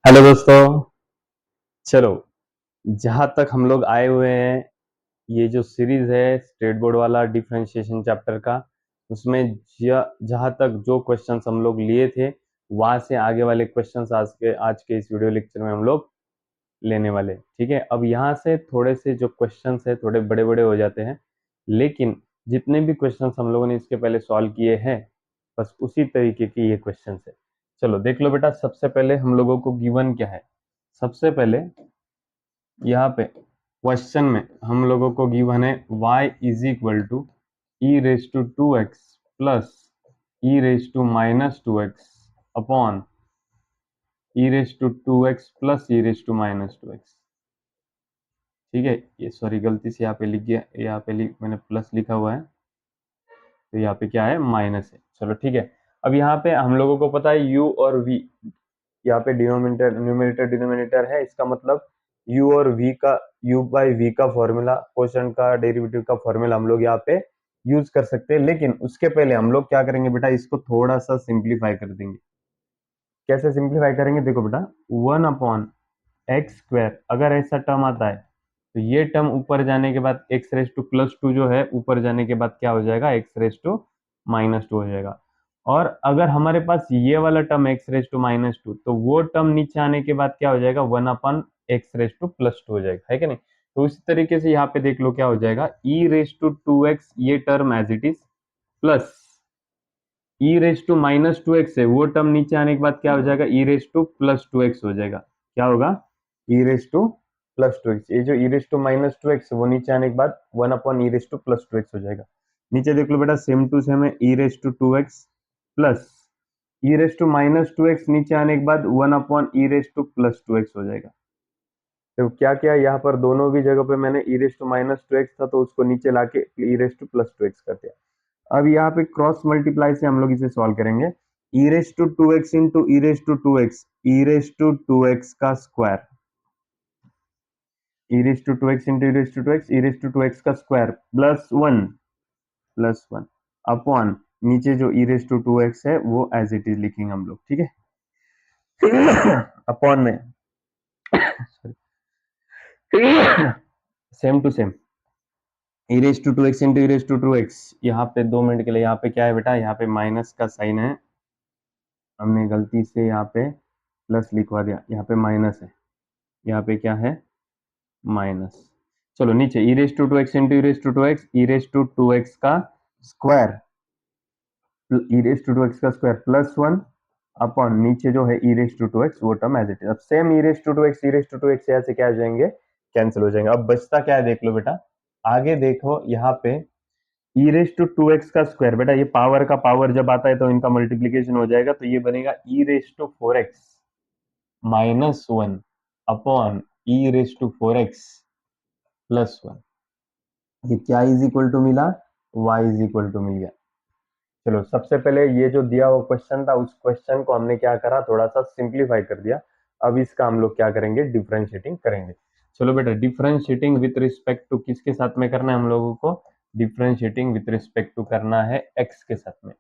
Hello दोस्तों। चलो, जहां तक हम लोग आए हुए हैं, ये जो सीरीज है स्टेट बोर्ड वाला डिफरेंशिएशन चैप्टर का, उसमें जहां तक जो क्वेश्चंस हम लोग लिए थे वहां से आगे वाले क्वेश्चंस आज के इस वीडियो लेक्चर में हम लोग लेने वाले। ठीक है, अब यहाँ से थोड़े से जो क्वेश्चंस है थोड़े बड़े बड़े हो जाते हैं, लेकिन जितने भी क्वेश्चंस हम लोगों ने इसके पहले सॉल्व किए हैं बस उसी तरीके के ये क्वेश्चंस है। चलो देख लो बेटा, सबसे पहले हम लोगों को गिवन क्या है। सबसे पहले यहाँ पे क्वेश्चन में हम लोगों को गिवन है y is equal to E raise to two x plus E raise to minus two X upon E raise to two x plus E raise to minus two x. ठीक है, ये sorry गलती से यहाँ पे लिख गया, यहाँ पे मैंने प्लस लिखा हुआ है, तो यहाँ पे क्या है माइनस है। चलो ठीक है, अब यहाँ पे हम लोगों को पता है u और v, यहाँ पे डिनोमिनेटर न्यूमरेटर डिनोमिनेटर है, इसका मतलब u और v का u बाई v का फॉर्मूला, क्वेश्चन का डेरिवेटिव का फॉर्मूला हम लोग यहाँ पे यूज कर सकते हैं। लेकिन उसके पहले हम लोग क्या करेंगे बेटा, इसको थोड़ा सा सिंप्लीफाई कर देंगे। कैसे सिंप्लीफाई करेंगे, देखो बेटा, वन अपॉन एक्स स्क्वायर अगर ऐसा टर्म आता है तो ये टर्म ऊपर जाने के बाद X raise to plus two जो है ऊपर जाने के बाद क्या हो जाएगा, X raise to minus two हो जाएगा। और अगर हमारे पास ये वाला term X raise to minus two, तो वो टर्म नीचे आने के बाद क्या हो जाएगा, one upon x raise to plus to हो जाएगा, है कि नहीं। तो इसी तरीके से यहाँ पे देख लो क्या हो जाएगा, ई रेस टू टू एक्स ये term as it is plus E raise to minus two x है, वो टर्म नीचे आने के बाद क्या हो जाएगा, ई raise to plus two x हो जाएगा। क्या होगा, E raise to plus two x, ये जो ई raise to minus two x वो नीचे आने के बाद one upon E raise to plus two x हो जाएगा। नीचे देख लो बेटा, सेम टू सेम है, e raise to two x plus E raise to minus two x नीचे आने के बाद one upon E raise to plus two x हो जाएगा। तो क्या क्या यहाँ पर दोनों भी जगह पे मैंने e raise to minus two x था तो उसको नीचे लाके e raise to plus two x कर दिया। अब यहाँ पे क्रॉस मल्टीप्लाई से हम लोग इसे सॉल्व करेंगे। E raise to two x into E raise to two x, e raise to two x का square, e raise to two x into E raise to two x, e raise to two x का square plus one upon नीचे जो ई raise to two x है वो as it is लिखेंगे हम लोग। ठीक है, अपॉन में same to same E raise to two x into E raise to two x. यहाँ पे 2 मिनट के लिए, यहाँ पे क्या है बेटा, यहाँ पे माइनस का साइन है, हमने गलती से यहाँ पे प्लस लिखवा दिया, यहाँ पे माइनस है, यहाँ पे क्या है माइनस। चलो नीचे e raise to two x into E raise to two x, e raise to two x का square, e raise to two x का स्क्वायर प्लस वन अपॉन नीचे जो है e raise to two x वो term as it is. अब same E raise to two x, e raise to two x यहाँ से क्या आ जाएंगे, कैंसिल हो जाएंगे। अब बचता क्या है देख लो बेटा, आगे देखो यहाँ पे e raise to two x का स्क्वायर, बेटा ये पावर का पावर जब आता है तो इनका मल्टीप्लीकेशन हो जाएगा, तो ये बनेगा e raise to four x minus one upon E raise to four x plus one. ये क्या इज इक्वल टू मिला, y इज इक्वल टू मिल गया। चलो सबसे पहले ये जो दिया हुआ क्वेश्चन था उस क्वेश्चन को हमने क्या करा, थोड़ा सा सिंप्लीफाई कर दिया। अब इसका हम लोग क्या करेंगे, डिफरेंशिएटिंग करेंगे। चलो बेटा, डिफरेंशिएटिंग विथ रिस्पेक्ट टू किसके साथ में करना है हम लोगों को, डिफरेंशिएटिंग विथ रिस्पेक्ट टू करना है x के साथ में।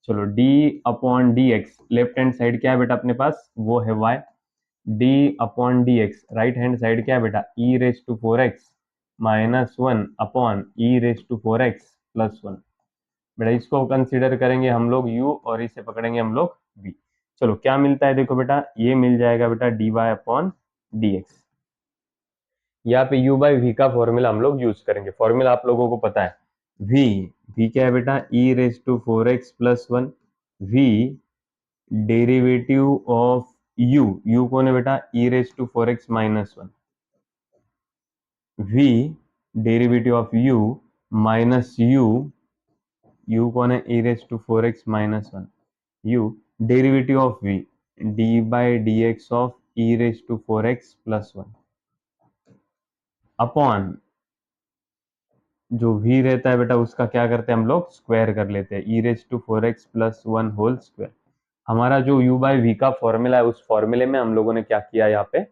चलो d upon D x, left hand side क्या है बेटा अपने पास, वो है y। d upon D x, right hand side क्या है बेटा, e raise to four x minus one upon E raise to four x plus one. बेटा इसको कंसीडर करेंगे हम लोग u और इसे पकड़ेंगे हम लोग v। चलो क्या मिलता है देखो बेटा, ये मिल जाएगा बेटा dy अपॉन डी एक्स। यहाँ पे u बाई वी का फॉर्मूला हम लोग यूज करेंगे, फॉर्मूला आप लोगों को पता है, v क्या है बेटा, e raise to four x plus one, v derivative of u कौन है बेटा, e raise to four x minus one, v derivative of u minus u कौन है, e raise to four x minus one, u derivative of v d by D X of e raise to four x plus one upon जो v रहता है बेटा उसका क्या करते हैं हम लोग, स्क्वायर कर लेते हैं, e raise to four x plus one whole square. हमारा जो u बाई वी का फॉर्मूला है उस फॉर्मूले में हम लोगों ने क्या किया, यहाँ पे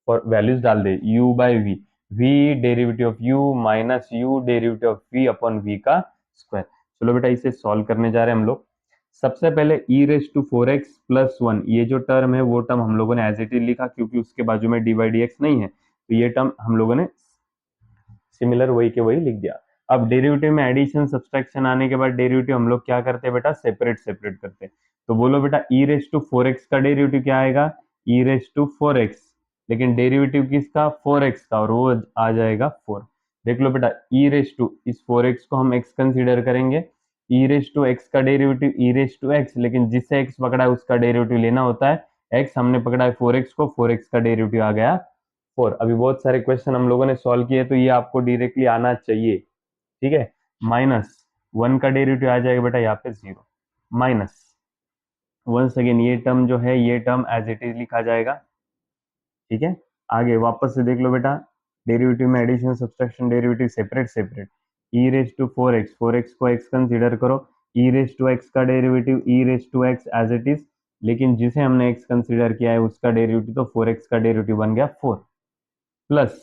वैल्यूज डाल दे, u by V, v derivative of u minus u derivative of v upon v का स्क्वायर। चलो बेटा इसे सॉल्व करने जा रहे हैं हम लोग। सबसे पहले e raise to 4x plus 1 ये जो टर्म है वो टर्म हम लोगों ने एज इट इज लिखा क्योंकि उसके बाजू में dy dx नहीं है, तो ये टर्म हम लोगों ने सिमिलर वही के वही लिख दिया। अब डेरिवेटिव में एडिशन सब्सट्रैक्शन आने के बाद डेरिवेटिव हम लोग क्या करते हैं बेटा, सेपरेट सेपरेट करते हैं। तो बोलो बेटा e रेस टू 4x का डेरिवेटिव क्या आएगा, e रेस टू 4x, लेकिन डेरिवेटिव किसका, 4x का, और वो आ जाएगा 4। देख लो बेटा e रेस टू, इस 4x को हम x कंसीडर करेंगे, e रेस टू x का derivative e raise to x, लेकिन जिससे x पकड़ा है उसका डेरिवेटिव लेना होता है, x हमने पकड़ा है 4x को, 4x का डेरिवेटिव आ गया 4। अभी बहुत सारे क्वेश्चन हम लोगों ने सॉल्व किए तो ये आपको डायरेक्टली आना चाहिए, ठीक है। माइनस 1 का डेरिवेटिव आ जाएगा बेटा यहाँ पे 0, माइनस वंस अगेन ये टर्म जो है ये टर्म एज इट इज लिखा जाएगा, ठीक है। आगे वापस से देख लो बेटा, डेरिवेटिव में addition subtraction derivative separate separate, e raise to 4x, 4x को x कंसीडर करो, e रेस टू x का derivative e raise to x as it is, लेकिन जिसे हमने x कंसीडर किया है उसका डेरिवेटिव, तो 4x का डेरिवेटिव बन गया 4, प्लस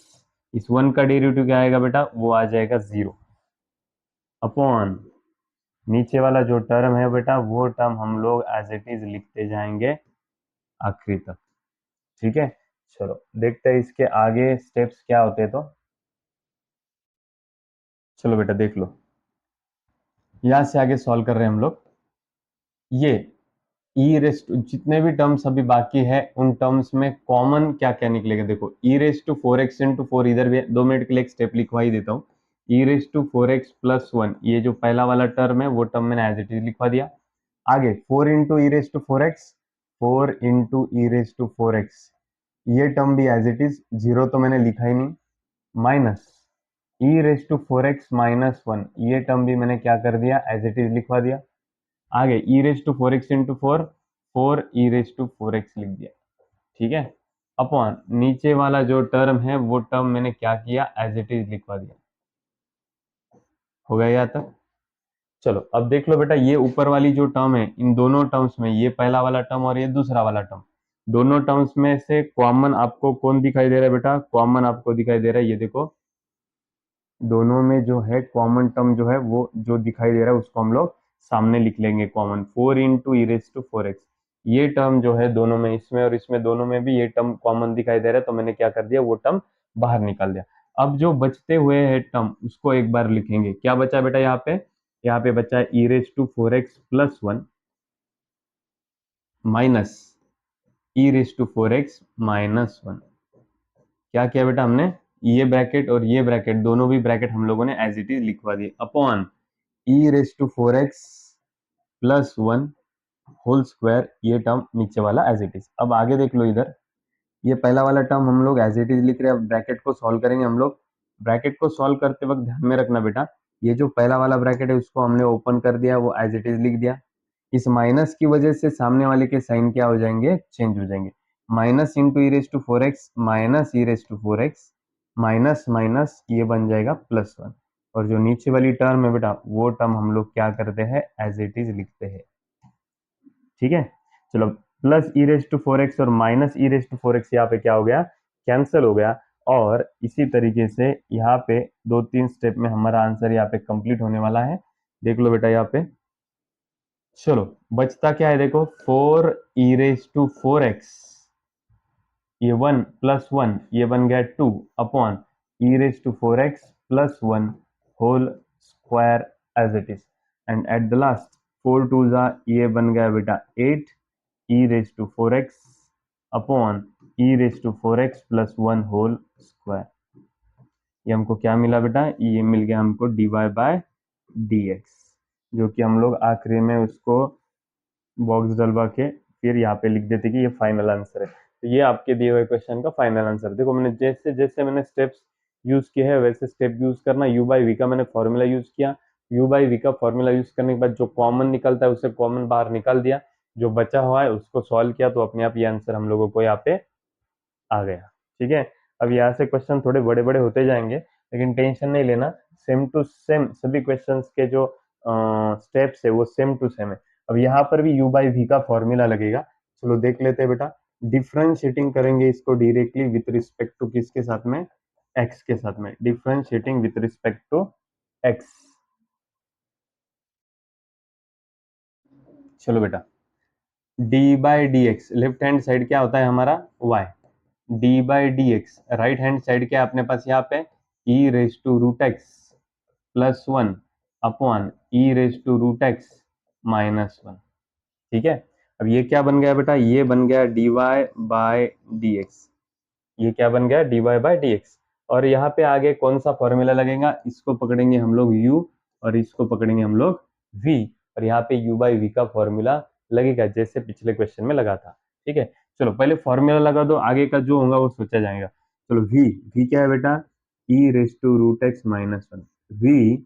इस 1 का डेरिवेटिव क्या आएगा बेटा, वो आ जाएगा 0 अपॉन नीचे वाला जो टर्म है बेटा वो टर्म हम लोग एज इट इज लिखते जाएंगे आखिरी तक, ठीक है। चलो देखते हैं इसके आगे स्टेप्स क्या होते हैं। तो चलो बेटा देख लो, यहां से आगे सॉल्व कर रहे हैं हम लोग। ये ई रेस टू जितने भी टर्म्स अभी बाकी है उन टर्म्स में कॉमन क्या क्या निकलेगा, देखो e raise to 4x into 4, इधर भी 2 मिनट के लिए एक स्टेप लिखवा ही देता हूँ। ई रेस टू 4x प्लस 1, ये जो पहला वाला टर्म है वो टर्म मैंने एज इट इज लिखवा दिया। आगे 4 into E raise to 4x, 4 into E raise to 4x, ये टर्म भी एज इट इज, जीरो तो मैंने लिखा ही नहीं, minus e raise to 4x minus 1, ये टर्म भी मैंने क्या कर दिया, एज इट इज लिखवा दिया। आगे e raise to 4x into 4, 4 e raise to 4x लिख दिया, ठीक है। अपॉन नीचे वाला जो टर्म है वो टर्म मैंने क्या किया, एज इट इज लिखवा दिया। हो गया यहाँ तक। चलो अब देख लो बेटा, ये ऊपर वाली जो टर्म है इन दोनों टर्म्स में, ये पहला वाला टर्म और ये दूसरा वाला टर्म, दोनों टर्म्स में से कॉमन आपको कौन दिखाई दे रहा है बेटा, कॉमन आपको दिखाई दे रहा है, ये देखो दोनों में जो है कॉमन टर्म जो है वो जो दिखाई दे रहा है उसको हम लोग सामने लिख लेंगे common, 4 into E raise to 4x, ये टर्म जो है दोनों में, इसमें और इसमें दोनों में भी ये टर्म कॉमन दिखाई दे रहा है, तो मैंने क्या कर दिया, वो टर्म बाहर निकाल दिया। अब जो बचते हुए है टर्म उसको एक बार लिखेंगे, क्या बचा बेटा यहाँ पे, यहाँ पे बचा है e raise to 4x plus 1 minus e raise to 4x minus 1। क्या किया बेटा हमने, ये ब्रैकेट और ये ब्रैकेट दोनों भी ब्रैकेट हम लोगों ने एज इट इज लिखवा दिए, upon E raise to 4x plus 1 whole square, ये टर्म नीचे वाला एज इट इज। अब आगे देख लो इधर, ये पहला वाला टर्म हम लोग एज इट इज लिख रहे हैं, अब ब्रैकेट को सॉल्व करेंगे हम लोग। ब्रैकेट को सॉल्व करते वक्त ध्यान में रखना बेटा, ये जो पहला वाला ब्रैकेट है उसको हमने ओपन कर दिया, वो एज इट इज लिख दिया। इस माइनस की वजह से सामने वाले के साइन क्या हो जाएंगे, चेंज हो जाएंगे, minus into E raise to 4x minus e raise to 4x, minus minus ये बन जाएगा प्लस 1, और जो नीचे वाली टर्म है बेटा वो टर्म हम लोग क्या करते हैं, एज इट इज लिखते हैं, ठीक है। चलो plus E raise to 4x और minus e raise to 4x यहाँ पे क्या हो गया, कैंसिल हो गया, और इसी तरीके से यहाँ पे 2-3 स्टेप में हमारा आंसर यहाँ पे कंप्लीट होने वाला है। देख लो बेटा यहाँ पे, चलो बचता क्या है देखो, 4 ई रेस टू 4x, ये 1 प्लस 1 ये बन गया 2 upon E raise to 4x plus 1 whole square as it is, and at the last 4 two जा ये बन गया बेटा 8 e raise to 4x upon E raise to 4x plus 1 whole square. ये हमको क्या मिला बेटा, ये मिल गया हमको dy बाय dx, जो कि हम लोग आखिरी में उसको बॉक्स डलवा के फिर यहाँ पे लिख देते कि ये फाइनल आंसर है। तो ये आपके दिए हुए क्वेश्चन का फाइनल आंसर। देखो मैंने जैसे जैसे मैंने स्टेप्स यूज किए हैं वैसे स्टेप यूज करना। u बाई वी का मैंने फॉर्मूला यूज किया, u बाई वी का फॉर्मूला यूज करने के बाद जो कॉमन निकलता है उसे कॉमन बाहर निकाल दिया, जो बचा हुआ है उसको सॉल्व किया, तो अपने आप ये आंसर हम लोगों को यहाँ पे आ गया, ठीक है। अब यहाँ से क्वेश्चन थोड़े बड़े बड़े होते जाएंगे, लेकिन टेंशन नहीं लेना, सेम टू सेम सभी क्वेश्चंस के जो स्टेप्स है वो सेम टू सेम है। अब यहाँ पर भी u बाई वी का फॉर्मूला लगेगा, चलो देख लेते हैं बेटा। डिफरेंशिएटिंग करेंगे इसको डायरेक्टली विथ रिस्पेक्ट टू किसके साथ में, x के साथ में, differentiating with respect to x। चलो बेटा, d by D x, left hand side क्या होता है हमारा y, d by D x, right hand side क्या है अपने पास यहाँ पे e raise to root x plus one upon E raise to root x minus one. ठीक है, अब ये क्या बन गया बेटा, ये बन गया d y by d x, ये क्या बन गया d y by d x. और यहाँ पे आगे कौन सा फॉर्मूला लगेगा, इसको पकड़ेंगे हम लोग u और इसको पकड़ेंगे हम लोग v, और यहाँ पे u बाई वी का फॉर्मूला लगेगा जैसे पिछले क्वेश्चन में लगा था। ठीक है, चलो पहले फॉर्मूला लगा दो, आगे का जो होगा वो सोचा जाएगा। चलो v क्या है बेटा, e raise to root x minus one, v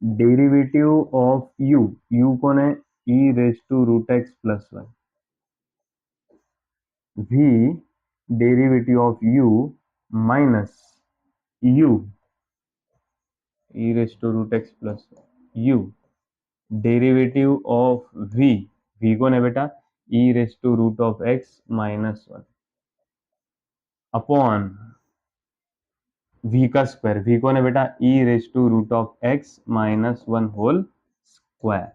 derivative of u कौन है, e raise to root x plus one, v derivative of u minus u e raise to root x plus u derivative of v कौन है बेटा, e raise to root of x minus one upon v का square, v कौन है बेटा, e raise to root of x minus one whole square.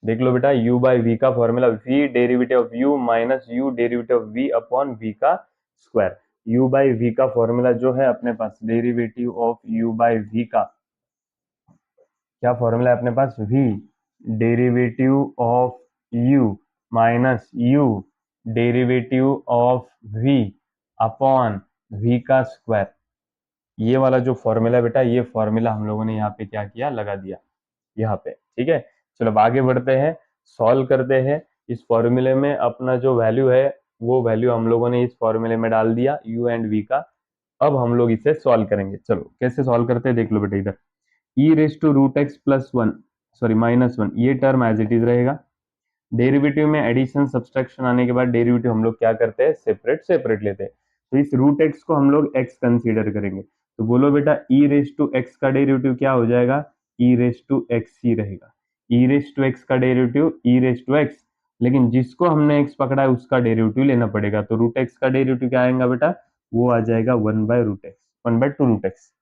देख लो बेटा, u बाई v का formula v derivative of u minus u derivative of v upon v का square. u by v का formula जो है अपने पास derivative of u by v का क्या फॉर्मूला है अपने पास, v derivative of u minus u derivative of v upon v का स्क्वायर। ये वाला जो फॉर्मूला है बेटा, ये फॉर्मूला हम लोगों ने यहाँ पे क्या किया, लगा दिया यहाँ पे। ठीक है, चलो अब आगे बढ़ते हैं, सॉल्व करते हैं। इस फॉर्मूले में अपना जो वैल्यू है वो वैल्यू हम लोगों ने इस फॉर्मूले में डाल दिया u एंड v का। अब हम लोग इसे सॉल्व करेंगे। चलो कैसे सॉल्व करते हैं देख लो बेटा, इधर e raise to root x plus one sorry minus one, ये टर्म एज इट इज रहेगा। डेरिवेटिव में एडिशन सब्सट्रैक्शन आने के बाद डेरिवेटिव हम लोग क्या करते हैं, सेपरेट सेपरेट लेते हैं। तो इस रूट एक्स को हम लोग एक्स कंसीडर करेंगे, तो बोलो बेटा e रेज टू एक्स का डेरिवेटिव क्या हो जाएगा, e रेज टू एक्स ही रहेगा। e रेज टू एक्स का derivative e raise to x, लेकिन जिसको हमने x पकड़ा है उसका डेरिवेटिव लेना पड़ेगा। तो रूट एक्स का डेरिवेटिव क्या आएगा बेटा, वो आ जाएगा one by root x, one by two root x.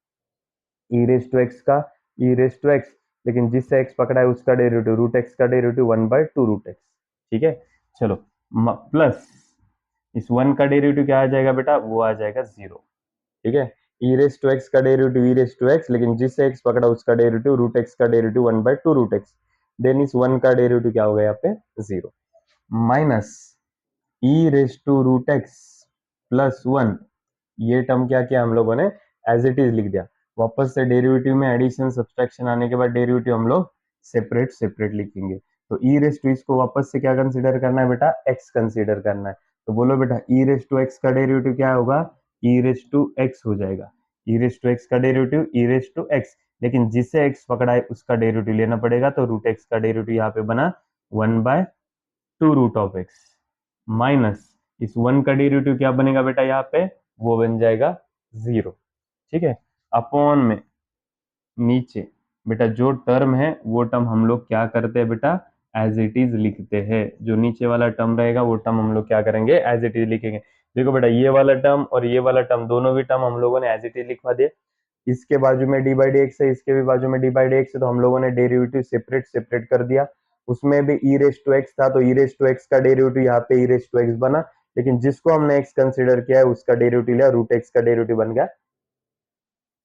E raise to x का ई रेज टू एक्स, लेकिन जिससे एक्स पकड़ा है उसका डेरिवेटिव रूट एक्स का derivative one by two root x. ठीक है, चलो प्लस इस वन का डेरिवेटिव क्या आ जाएगा बेटा, वो आ जाएगा जीरो। ठीक है, ई रेज टू एक्स का derivative e raise to x, लेकिन जिससे एक्स पकड़ा उसका डेरिवेटिव रूट एक्स का derivative one by two root x. Then इस वन का डेरिवेटिव क्या होगा यहाँ पे, zero minus e raise to root x plus one, ये टर्म क्या किया हम लोगों ने, एज इट इज लिख दिया। वापस से डेरिवेटिव में एडिशन सब्सट्रैक्शन आने के बाद डेरिवेटिव हम लोग सेपरेट सेपरेट लिखेंगे। तो ई रेज टू इसको वापस से क्या कंसीडर करना है बेटा, एक्स कंसीडर करना है। तो बोलो बेटा ई रेज टू एक्स का डेरिवेटिव क्या होगा, ई रेज टू एक्स हो जाएगा। ई रेज टू एक्स का derivative e raise to x, लेकिन जिससे एक्स पकड़ा है उसका डेरिवेटिव लेना पड़ेगा। तो रूट एक्स का डेरिवेटिव यहाँ पे बना one by two root of x minus इस वन का डेरिवेटिव क्या बनेगा बेटा यहाँ पे, वो बन जाएगा जीरो। ठीक है, अपॉन में नीचे बेटा जो टर्म है वो टर्म हम लोग क्या करते हैं बेटा, एज इट इज लिखते हैं। जो नीचे वाला टर्म रहेगा वो टर्म हम लोग क्या करेंगे, एज इट इज लिखेंगे। देखो बेटा ये वाला टर्म और ये वाला टर्म दोनों भी टर्म हम लोगों ने एज इट इज लिखवा दिए। इसके बाजू में डी बाई डी एक्स है, इसके भी बाजू में डी बाई डी एक्स है, तो हम लोगों ने डेरिवेटिव सेपरेट सेपरेट कर दिया। उसमें भी ई रेज टू एक्स था, तो ई रेज टू एक्स का डेरिवेटिव यहाँ पे ई रेज टू एक्स बना, लेकिन जिसको हमने एक्स कंसीडर किया है उसका डेरिवेटिव लिया, रूट एक्स का डेरिवेटिव बन गया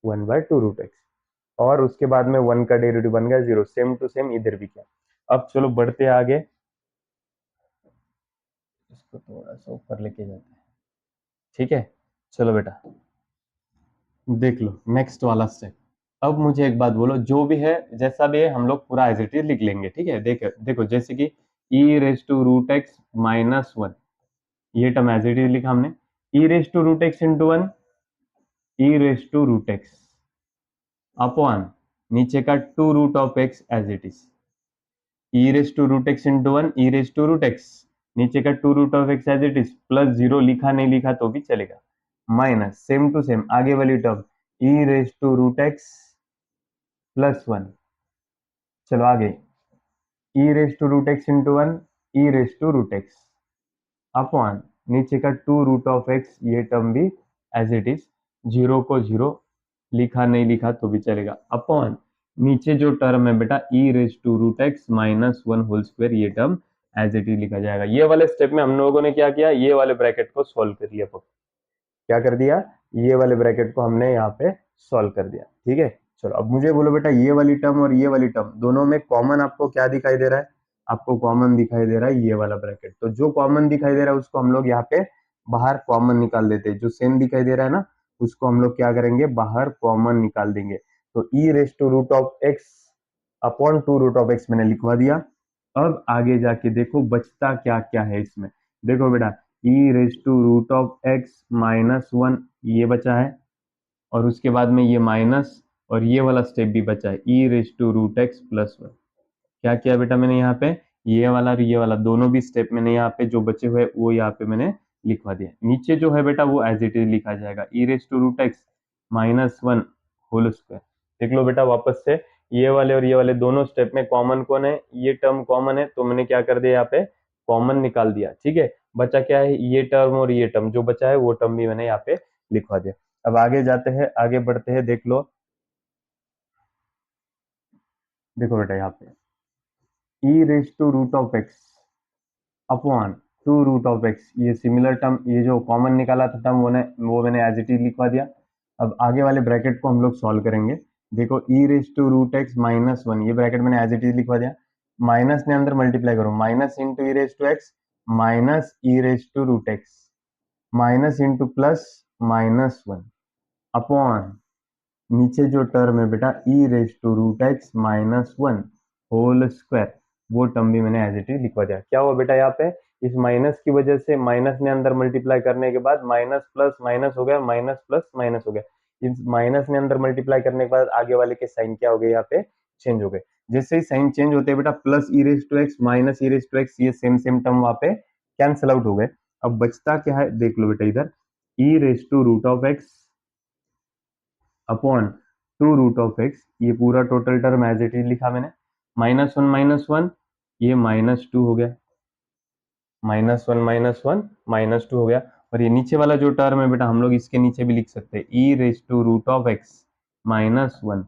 one by two root x, और उसके बाद में वन का डेरिवेटिव बन गया जीरो। सेम टू सेम इधर भी किया। अब चलो बढ़ते आगे, इसको थोड़ा सा ऊपर लेके जाते हैं। ठीक है, चलो बेटा देख लो नेक्स्ट वाला स्टेप। अब मुझे एक बात बोलो, जो भी है जैसा भी है हम लोग पूरा एज इट इज लिख लेंगे। ठीक है, देखो जैसे कि e raise to root x minus one, ये टर्म एज इट इज लिखा हमने। E raise to root x into one, e raise to root x upon नीचे का two root of x as it is. E raise to root x into one, e raise to root x, नीचे का two root of x as it is, plus zero लिखा नहीं लिखा तो भी चलेगा, माइनस सेम टू सेम आगे वाली term e raise to root x plus one. चलो आगे e raise to root x into one, e raise to root x upon नीचे का टू रूट ऑफ एक्स, ये टर्म भी एज इट इज, जीरो को zero लिखा नहीं लिखा तो भी चलेगा, अपॉन नीचे जो टर्म है बेटा e raise to root x minus one whole square, ये टर्म एज इट इज लिखा जाएगा। ये वाले स्टेप में हम लोगों ने क्या किया, ये वाले ब्रैकेट को सॉल्व कर लिया। क्या कर दिया, ये वाले ब्रैकेट को हमने यहाँ पे सॉल्व कर दिया। ठीक है, चलो अब मुझे बोलो बेटा ये वाली टर्म और ये वाली टर्म दोनों में कॉमन आपको क्या दिखाई दे रहा है, आपको कॉमन दिखाई दे रहा है ये वाला ब्रैकेट। तो जो कॉमन दिखाई दे रहा है उसको हम लोग यहाँ पे बाहर कॉमन निकाल देते हैं। जो सेम दिखाई दे रहा है ना उसको हम लोग क्या करेंगे, बाहर कॉमन निकाल देंगे। तो e raise to root of x upon two root of x मैंने लिखवा दिया। अब आगे जाके देखो बचता क्या क्या है इसमें। देखो बेटा e raise to root of x minus one ये बचा है, और उसके बाद में ये माइनस और ये वाला स्टेप भी बचा है e raise to root x plus one. क्या किया बेटा मैंने यहाँ पे, ये वाला और ये वाला दोनों भी स्टेप मैंने यहाँ पे जो बचे हुए वो यहाँ पे मैंने लिखवा दिया। नीचे जो है बेटा वो एज इट इज लिखा जाएगा ई raise to root x minus one whole square. देख लो बेटा वापस से, ये वाले और ये वाले दोनों स्टेप में कॉमन कौन है, ये टर्म कॉमन है तो मैंने क्या कर दिया यहाँ पे कॉमन निकाल दिया। ठीक है, बचा क्या है, ये टर्म और ये टर्म जो बचा है वो टर्म भी मैंने यहाँ पे लिखवा दिया। अब आगे जाते हैं, आगे बढ़ते हैं। देख लो, देखो बेटा यहाँ पे e raise to root of x upon two root of x, ये सिमिलर टर्म, ये जो कॉमन निकाला था टर्म वो मैंने एज इट इज लिखवा दिया। अब आगे वाले ब्रैकेट को हम लोग सॉल्व करेंगे। देखो e raise to root x minus one, ये ब्रैकेट मैंने एज इट इज लिखवा दिया। माइनस ने अंदर मल्टीप्लाई करो, minus into E raise to x minus e raise to root x minus into plus minus one upon नीचे जो term है बेटा e raise to root x minus one whole square, वो टर्म भी मैंने एज इट इज लिखवा दिया। क्या हुआ बेटा यहाँ पे, इस माइनस की वजह से माइनस ने अंदर मल्टीप्लाई करने के बाद माइनस प्लस माइनस हो गया, माइनस प्लस माइनस हो गया। इस माइनस ने अंदर मल्टीप्लाई करने के बाद आगे वाले के साइन क्या हो गए, यहाँ पे चेंज हो गए। जैसे ही साइन चेंज होते हैं बेटा plus E raise to x minus e raise to x, ये सेम सेम टर्म वहां पे कैंसिल आउट हो गए। अब बचता क्या है देख लो बेटा इधर, e raise to root of x upon two root of x, ये पूरा total term as it is लिखा मैंने। माइनस वन ये माइनस टू हो गया, माइनस टू हो गया। और ये नीचे वाला जो टर्म है बेटा हम लोग इसके नीचे भी लिख सकते हैं e raise to root of x minus one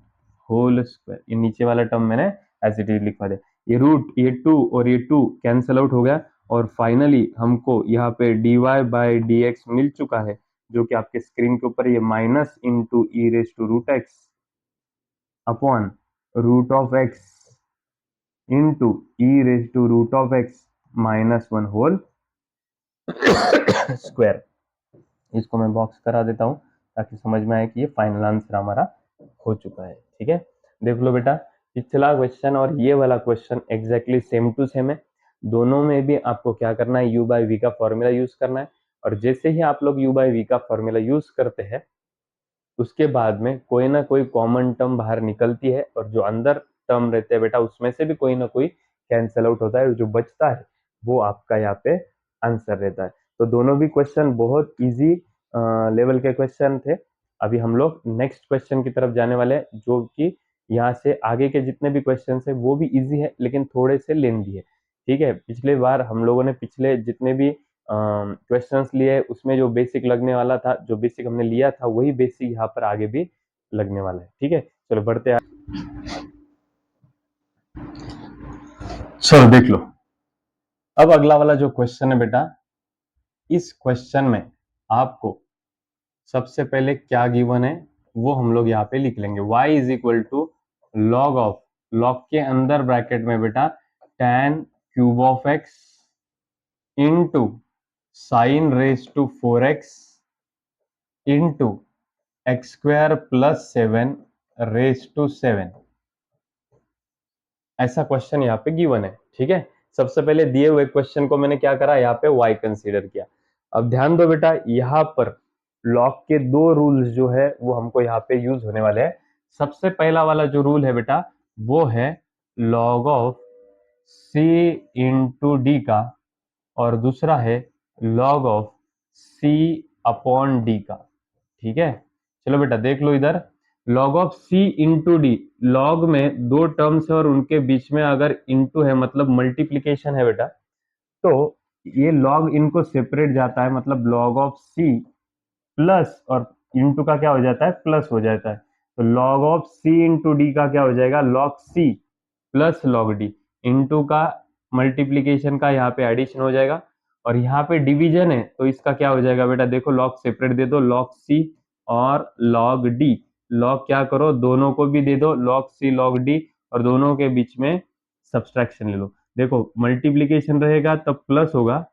whole square, ये नीचे वाला टर्म मैंने एज इट इज लिखवा दिया। ये रूट, ये टू और ये टू कैंसिल आउट हो गया, और फाइनली हमको यहाँ पे d y by D x मिल चुका है, जो कि आपके स्क्रीन के ऊपर ये minus into E raise to root x upon root of x into E raise to root of x minus one whole square. इसको मैं बॉक्स करा देता हूं ताकि समझ में आए कि ये फाइनल आंसर हमारा हो चुका है। ठीक है, देख लो बेटा पिछला क्वेश्चन और ये वाला question exactly same to same है। दोनों में भी आपको क्या करना है, u बाई वी का फॉर्मूला यूज करना है। और जैसे ही आप लोग u बाई वी का फॉर्मूला यूज करते हैं उसके बाद में कोई ना कोई कॉमन टर्म बाहर निकलती है, और जो अंदर टर्म रहते हैं बेटा उसमें से भी कोई ना कोई कैंसल आउट होता है, जो बचता है वो आपका यहाँ पे आंसर रहता है। तो दोनों भी क्वेश्चन बहुत इजी लेवल के क्वेश्चन थे। अभी हम लोग नेक्स्ट क्वेश्चन की तरफ जाने वाले हैं, जो कि यहाँ से आगे के जितने भी क्वेश्चन है वो भी इजी है लेकिन थोड़े से लेंदी है। ठीक है, पिछले बार हम लोगों ने पिछले जितने भी क्वेश्चंस लिए उसमें जो बेसिक लगने वाला था, जो बेसिक हमने लिया था वही बेसिक यहाँ पर आगे भी लगने वाला है। ठीक है, चलो बढ़ते हैं। चलो देख लो, अब अगला वाला जो क्वेश्चन है बेटा, इस क्वेश्चन में आपको सबसे पहले क्या गिवन है वो हम लोग यहाँ पे लिख लेंगे। y is equal to log of, log के अंदर ब्रैकेट में बेटा tan cube of x into sine raise to 4x into x square plus 7 raise to 7, ऐसा क्वेश्चन यहाँ पे गिवन है। ठीक है, सबसे पहले दिए हुए क्वेश्चन को मैंने क्या करा, यहाँ पे y कंसीडर किया। अब ध्यान दो बेटा यहाँ पर लॉग के दो रूल्स जो है वो हमको यहाँ पे यूज होने वाले हैं। सबसे पहला वाला जो रूल है बेटा वो है log of c into d का, और दूसरा है log of c upon D का। ठीक है, चलो बेटा देख लो इधर, log of c into D, log में दो टर्म्स है और उनके बीच में अगर इंटू है मतलब मल्टीप्लीकेशन है बेटा, तो ये लॉग इनको सेपरेट जाता है, मतलब लॉग ऑफ c प्लस और इंटू का क्या हो जाता है प्लस हो जाता है। तो log of c into d का क्या हो जाएगा, log c plus log d, into का मल्टीप्लीकेशन का यहाँ पे एडिशन हो जाएगा, और यहाँ पे डिवीजन है तो इसका क्या हो जाएगा बेटा, देखो लॉग सेपरेट दे दो, लॉग सी और लॉग डी, लॉग क्या करो दोनों को भी दे दो, लॉग सी लॉग डी, और दोनों के बीच में सब्सट्रैक्शन ले लो। देखो मल्टीप्लीकेशन रहेगा तब प्लस होगा,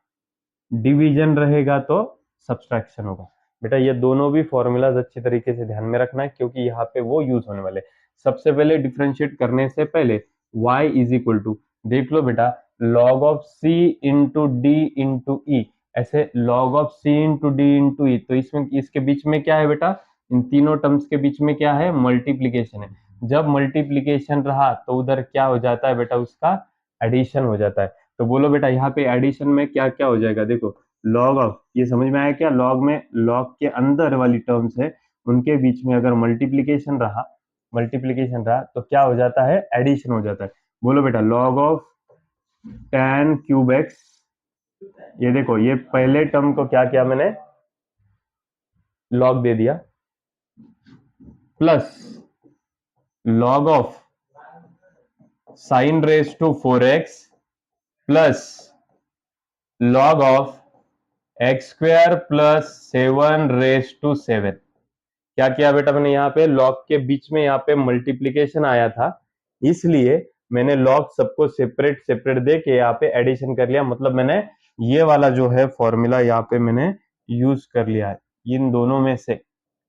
डिवीजन रहेगा तो सब्सट्रैक्शन होगा। बेटा ये दोनों भी फॉर्मूलाज अच्छी तरीके से ध्यान में रखना है, क्योंकि यहाँ पे वो यूज होने वाले। सबसे पहले डिफ्रेंशिएट करने से पहले y इज इक्वल टू, देख लो बेटा, log of c into d into e, ऐसे log of c into d into e, तो इसमें इसके बीच में क्या है बेटा, इन तीनों टर्म्स के बीच में क्या है, मल्टीप्लीकेशन है। जब मल्टीप्लीकेशन रहा तो उधर क्या हो जाता है बेटा, उसका एडिशन हो जाता है। तो बोलो बेटा यहाँ पे एडिशन में क्या क्या हो जाएगा, देखो लॉग ऑफ, ये समझ में आया क्या, लॉग में लॉग के अंदर वाली टर्म्स है उनके बीच में अगर मल्टीप्लीकेशन रहा तो क्या हो जाता है, एडिशन हो जाता है। बोलो बेटा log of tan cube x, ये देखो ये पहले टर्म को क्या किया मैंने, लॉग दे दिया, plus log of sine raise to 4x plus log of x square plus 7 raise to 7। क्या किया बेटा मैंने, यहाँ पे लॉग के बीच में यहाँ पे मल्टीप्लीकेशन आया था, इसलिए मैंने लॉग सबको सेपरेट सेपरेट दे के यहाँ पे एडिशन कर लिया, मतलब मैंने ये वाला जो है फॉर्मूला यहाँ पे मैंने यूज कर लिया है। इन दोनों में से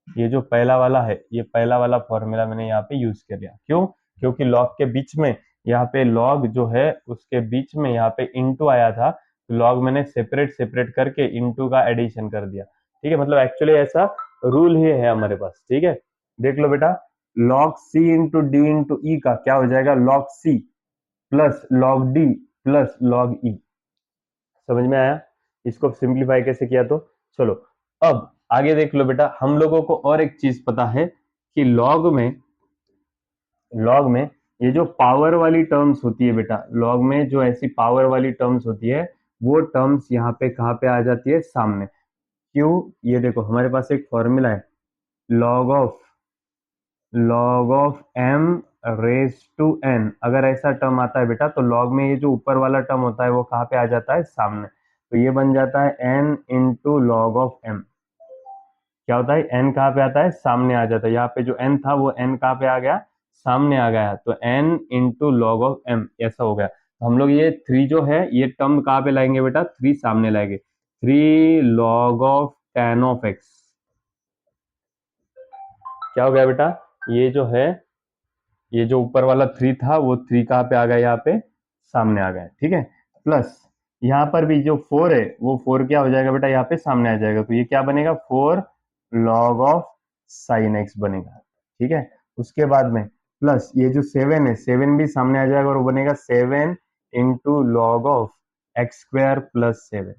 ये जो पहला वाला है, ये पहला वाला फॉर्मूला मैंने यहाँ पे यूज कर लिया, क्यों, क्योंकि लॉग के बीच में यहाँ पे लॉग जो है उसके बीच में यहाँ पे इंटू आया था, तो लॉग मैंने सेपरेट सेपरेट करके इंटू का एडिशन कर दिया। ठीक है, मतलब एक्चुअली ऐसा रूल ही है हमारे पास। ठीक है, देख लो बेटा, log c into d into e का क्या हो जाएगा, log c plus log d plus log e. समझ में आया, इसको सिंप्लीफाई कैसे किया, तो चलो अब आगे देख लो बेटा, हम लोगों को और एक चीज पता है कि लॉग में ये जो पावर वाली टर्म्स होती है बेटा, लॉग में जो ऐसी पावर वाली टर्म्स होती है वो टर्म्स यहाँ पे कहाँ पे आ जाती है, सामने। क्यों, ये देखो हमारे पास एक फॉर्मूला है, log of m raise to n, अगर ऐसा टर्म आता है बेटा तो लॉग में ये जो ऊपर वाला टर्म होता है वो कहाँ पे आ जाता है, सामने। तो ये बन जाता है n into log of m। क्या होता है, n कहाँ पे आता है, सामने आ जाता है। यहाँ पे जो n था वो n कहाँ पे आ गया, सामने आ गया, तो n into log of m ऐसा हो गया। तो हम लोग ये 3 जो है ये टर्म कहाँ पे लाएंगे बेटा, 3 सामने लाएंगे, 3 log of tan of x। क्या हो गया बेटा, ये जो है, ये जो ऊपर वाला 3 था वो 3 कहाँ पे आ गया, यहाँ पे सामने आ गया। ठीक है, प्लस यहाँ पर भी जो 4 है वो 4 क्या हो जाएगा बेटा, यहाँ पे सामने आ जाएगा, तो ये क्या बनेगा, 4 लॉग ऑफ साइन एक्स बनेगा। ठीक है, उसके बाद में प्लस ये जो 7 है, 7 भी सामने आ जाएगा और वो बनेगा 7 into log of x square plus 7।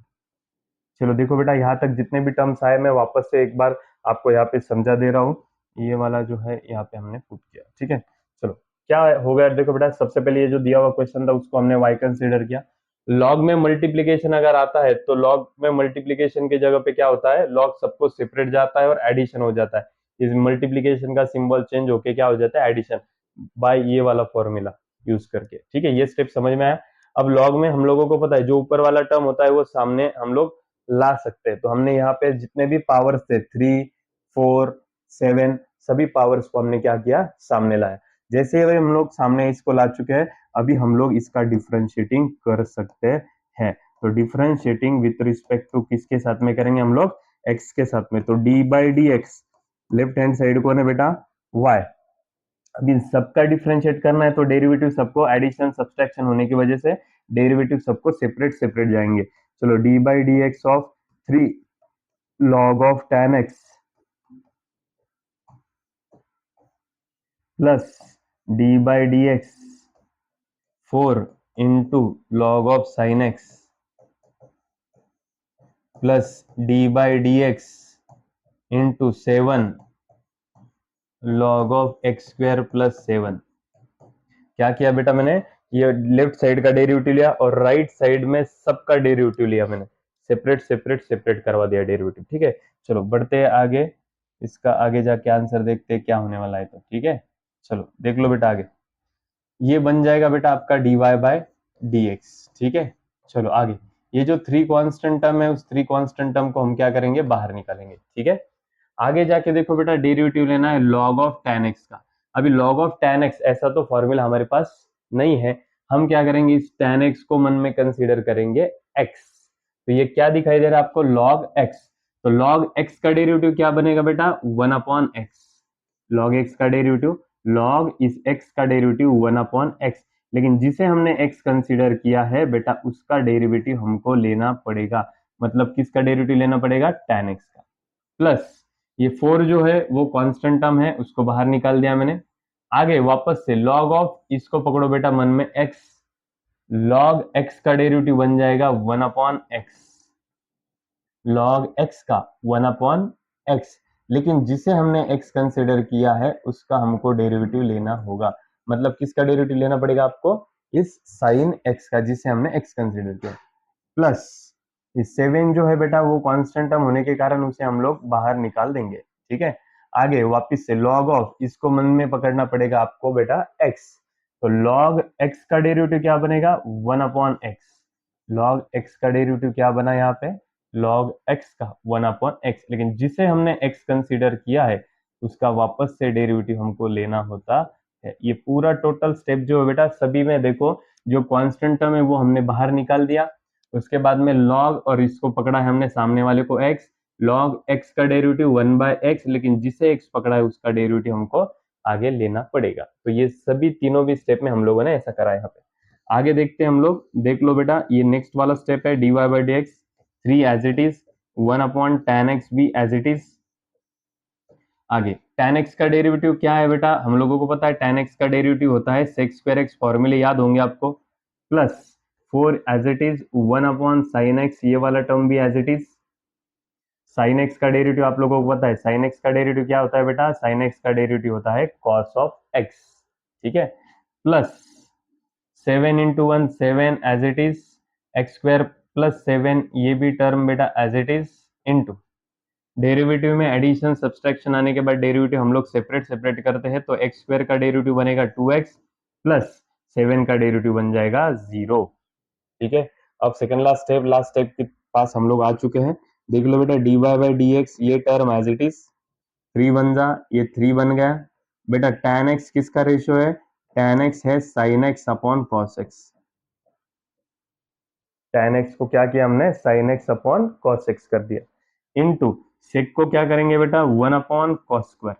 चलो देखो बेटा, यहाँ तक जितने भी टर्म्स आए मैं वापस से एक बार आपको यहाँ पे समझा दे रहा हूँ, ये वाला जो है यहाँ पे हमने पुट किया। ठीक है, चलो क्या हो गया, देखो बेटा सबसे पहले ये जो दिया हुआ क्वेश्चन था उसको हमने y कंसीडर किया। लॉग में मल्टीप्लीकेशन अगर आता है तो लॉग में मल्टीप्लीकेशन की जगह पे क्या होता है, लॉग सबको सेपरेट जाता है और एडिशन हो जाता है। इस मल्टीप्लीकेशन का सिंबल चेंज होके क्या हो जाता है, एडिशन, बाय ये वाला फॉर्मूला यूज करके। ठीक है, ये स्टेप समझ में आया। अब लॉग में हम लोगों को पता है जो ऊपर वाला टर्म होता है वो सामने हम लोग ला सकते हैं, तो हमने यहाँ पे जितने भी पावर्स थे 3, 4, 7 सभी पावर्स को हमने क्या किया, सामने लाया। जैसे ही हम लोग सामने इसको ला चुके हैं, अभी हम लोग इसका डिफरेंशिएटिंग कर सकते हैं। तो डिफरेंशिएटिंग विथ रिस्पेक्ट टू किसके साथ में करेंगे हम लोग, x के साथ में, तो D by D x, left hand side कौन है बेटा, y। अब इन सबका डिफरेंशिएट करना है तो डेरिवेटिव सबको एडिशन सब्सट्रैक्शन होने की वजह से डेरिवेटिव सबको सेपरेट सेपरेट जाएंगे। चलो D by D X of 3 log of tan x plus D by D x 4 into log of sine x plus D by D x into 7 log of x square plus 7। क्या किया बेटा मैंने, ये left side का derivative लिया और right side में सबका डेरिवेटिव लिया मैंने, सेपरेट सेपरेट सेपरेट करवा दिया डेरिवेटिव। ठीक है, चलो बढ़ते हैं आगे। इसका आगे जाके आंसर देखते हैं क्या होने वाला है। तो ठीक है, चलो देख लो बेटा आगे। ये बन जाएगा बेटा आपका dy बाय dx। ठीक है, चलो आगे। ये जो थ्री कांस्टेंट टर्म है, उस थ्री कांस्टेंट टर्म को हम क्या करेंगे, बाहर निकालेंगे। ठीक है, आगे जाके देखो बेटा, डेरिवेटिव लेना है log ऑफ tan x का। अभी log ऑफ tan x ऐसा तो फॉर्मूला हमारे पास नहीं है, हम क्या करेंगे, इस tan x को मन में कंसीडर करेंगे x। तो ये क्या दिखाई दे रहा है आपको, log x। तो log x का डेरिवेटिव क्या बनेगा बेटा, 1/x। log x का डेरिवेटिव, log इस x का डेरिवेटिव 1/x। लेकिन जिसे हमने x कंसीडर किया है बेटा, उसका डेरिवेटिव हमको लेना पड़ेगा। मतलब किसका डेरिवेटिव लेना पड़ेगा, tan x का। प्लस ये 4 जो है वो कांस्टेंट टर्म है, उसको बाहर निकाल दिया मैंने। आगे वापस से log ऑफ, इसको पकड़ो बेटा मन में x, log x का डेरिवेटिव बन जाएगा 1/x। log x का 1/x, लेकिन जिसे हमने x कंसिडर किया है उसका हमको डेरिवेटिव लेना होगा। मतलब किसका डेरिवेटिव लेना पड़ेगा आपको, इस sin x का, जिसे हमने x कंसिडर किया। प्लस इस 7 जो है बेटा, वो कांस्टेंट टर्म होने के कारण उसे हम लोग बाहर निकाल देंगे। ठीक है, आगे वापस से log ऑफ, इसको मन में पकड़ना पड़ेगा आपको बेटा x। तो log x का डेरिवेटिव क्या बनेगा, 1/x। log x का डेरिवेटिव क्या बना यहाँ पे, log x का 1/x, लेकिन जिसे हमने x कंसीडर किया है उसका वापस से डेरिवेटिव हमको लेना होता है। ये पूरा टोटल स्टेप जो है बेटा, सभी में देखो जो कांस्टेंट टर्म है वो हमने बाहर निकाल दिया। उसके बाद में log, और इसको पकड़ा है हमने सामने वाले को x, log x का डेरिवेटिव 1/x, लेकिन जिसे x पकड़ा है उसका डेरिवेटिव हमको आगे लेना पड़ेगा। तो ये सभी तीनों भी स्टेप में हम लोगों ने ऐसा करा है यहाँ पे। आगे देखते हैं हम लोग, देख लो बेटा, ये नेक्स्ट वाला स्टेप है, dy by D x, 3 as it is, 1/tan x भी एज इट इज। आगे tan x का डेरिवेटिव क्या है बेटा, हम लोगों को पता है tan x का डेरिवेटिव होता है sec square x, फॉर्मूले याद होंगे आपको। Plus 4 as it is 1/sin x, ये वाला टर्म भी as it is. sin x का डेरिवेटिव आप लोगों को पता है, sin x का डेरिवेटिव क्या होता है बेटा, sin x का डेरिवेटिव होता है cos ऑफ x। ठीक है, plus 7 into 1 7 as it is, x square plus 7, ये भी टर्म बेटा as it is, into derivative में एडिशन सब्सट्रैक्शन आने के बाद डेरिवेटिव हम लोग सेपरेट सेपरेट करते हैं, तो एक्स स्क्वायर का डेरिवेटिव बनेगा 2x, प्लस 7 का डेरिवेटिव बन जाएगा 0। ठीक है, अब सेकंड लास्ट स्टेप के पास हम लोग आ चुके हैं। देख लो बेटा, dy बाई डी एक्स, ये टर्म एज इट इज 3 बन जा, ये 3 बन गया बेटा। tan x किसका रेशियो है, tan x है sin x upon cos x। tan x को क्या किया हमने, sin x upon cos x कर दिया, इनटू sec को क्या करेंगे बेटा, 1/cos स्क्वायर।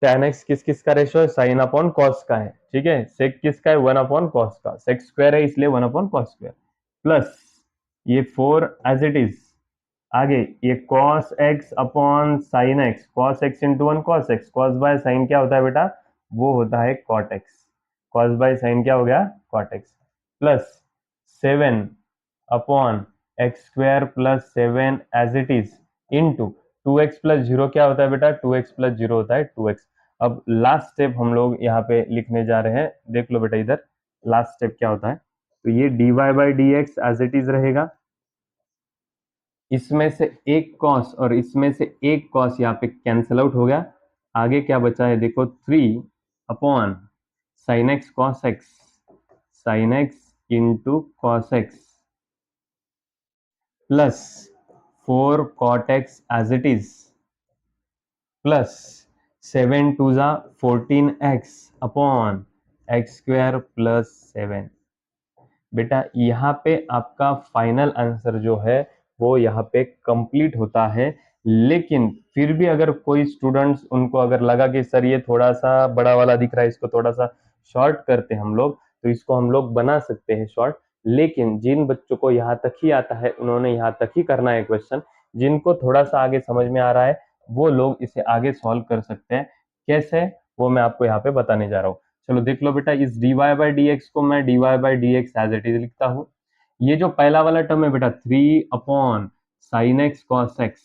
tan x किस किस का रेशियो है, sin अपॉन cos का है। ठीक है, sec किसका है, 1/cos का, sec स्क्वायर है इसलिए 1/cos स्क्वायर, प्लस ये 4 एज इट इज। आगे ये cos x upon sin x, cos x into 1 cos x, cos by sin क्या होता है बेटा, वो होता है cot x। cos by sin क्या हो गया, cot x, plus 7 upon x square plus 7 as it is, into 2x plus zero क्या होता है बेटा, 2x प्लस जीरो होता है 2x। अब लास्ट स्टेप हम लोग यहाँ पे लिखने जा रहे हैं, देख लो बेटा इधर लास्ट स्टेप क्या होता है। तो ये dy by D x as it is रहेगा, इसमें से एक कॉस और इसमें से एक कॉस यहाँ पे कैंसिल आउट हो गया। आगे क्या बचा है देखो, 3 upon sine x cos x, sine x into cos x, plus 4 cot x as it is, plus 7 टू जा 14x upon x square plus 7। बेटा यहाँ पे आपका फाइनल आंसर जो है वो यहाँ पे कंप्लीट होता है। लेकिन फिर भी अगर कोई स्टूडेंट्स, उनको अगर लगा कि सर ये थोड़ा सा बड़ा वाला दिख रहा है, इसको थोड़ा सा शॉर्ट करते हम लोग, तो इसको हम लोग बना सकते हैं शॉर्ट। लेकिन जिन बच्चों को यहाँ तक ही आता है उन्होंने यहाँ तक ही करना है क्वेश्चन, जिनको थोड़ा सा आगे समझ में आ रहा है वो लोग इसे आगे सॉल्व कर सकते हैं। कैसे, वो मैं आपको यहाँ पे बताने जा रहा हूँ। चलो देख लो बेटा, इस dy बाई डी एक्स को मैं dy by D x as it is लिखता हूँ। ये जो पहला वाला टर्म है बेटा, 3 upon sine x cos x,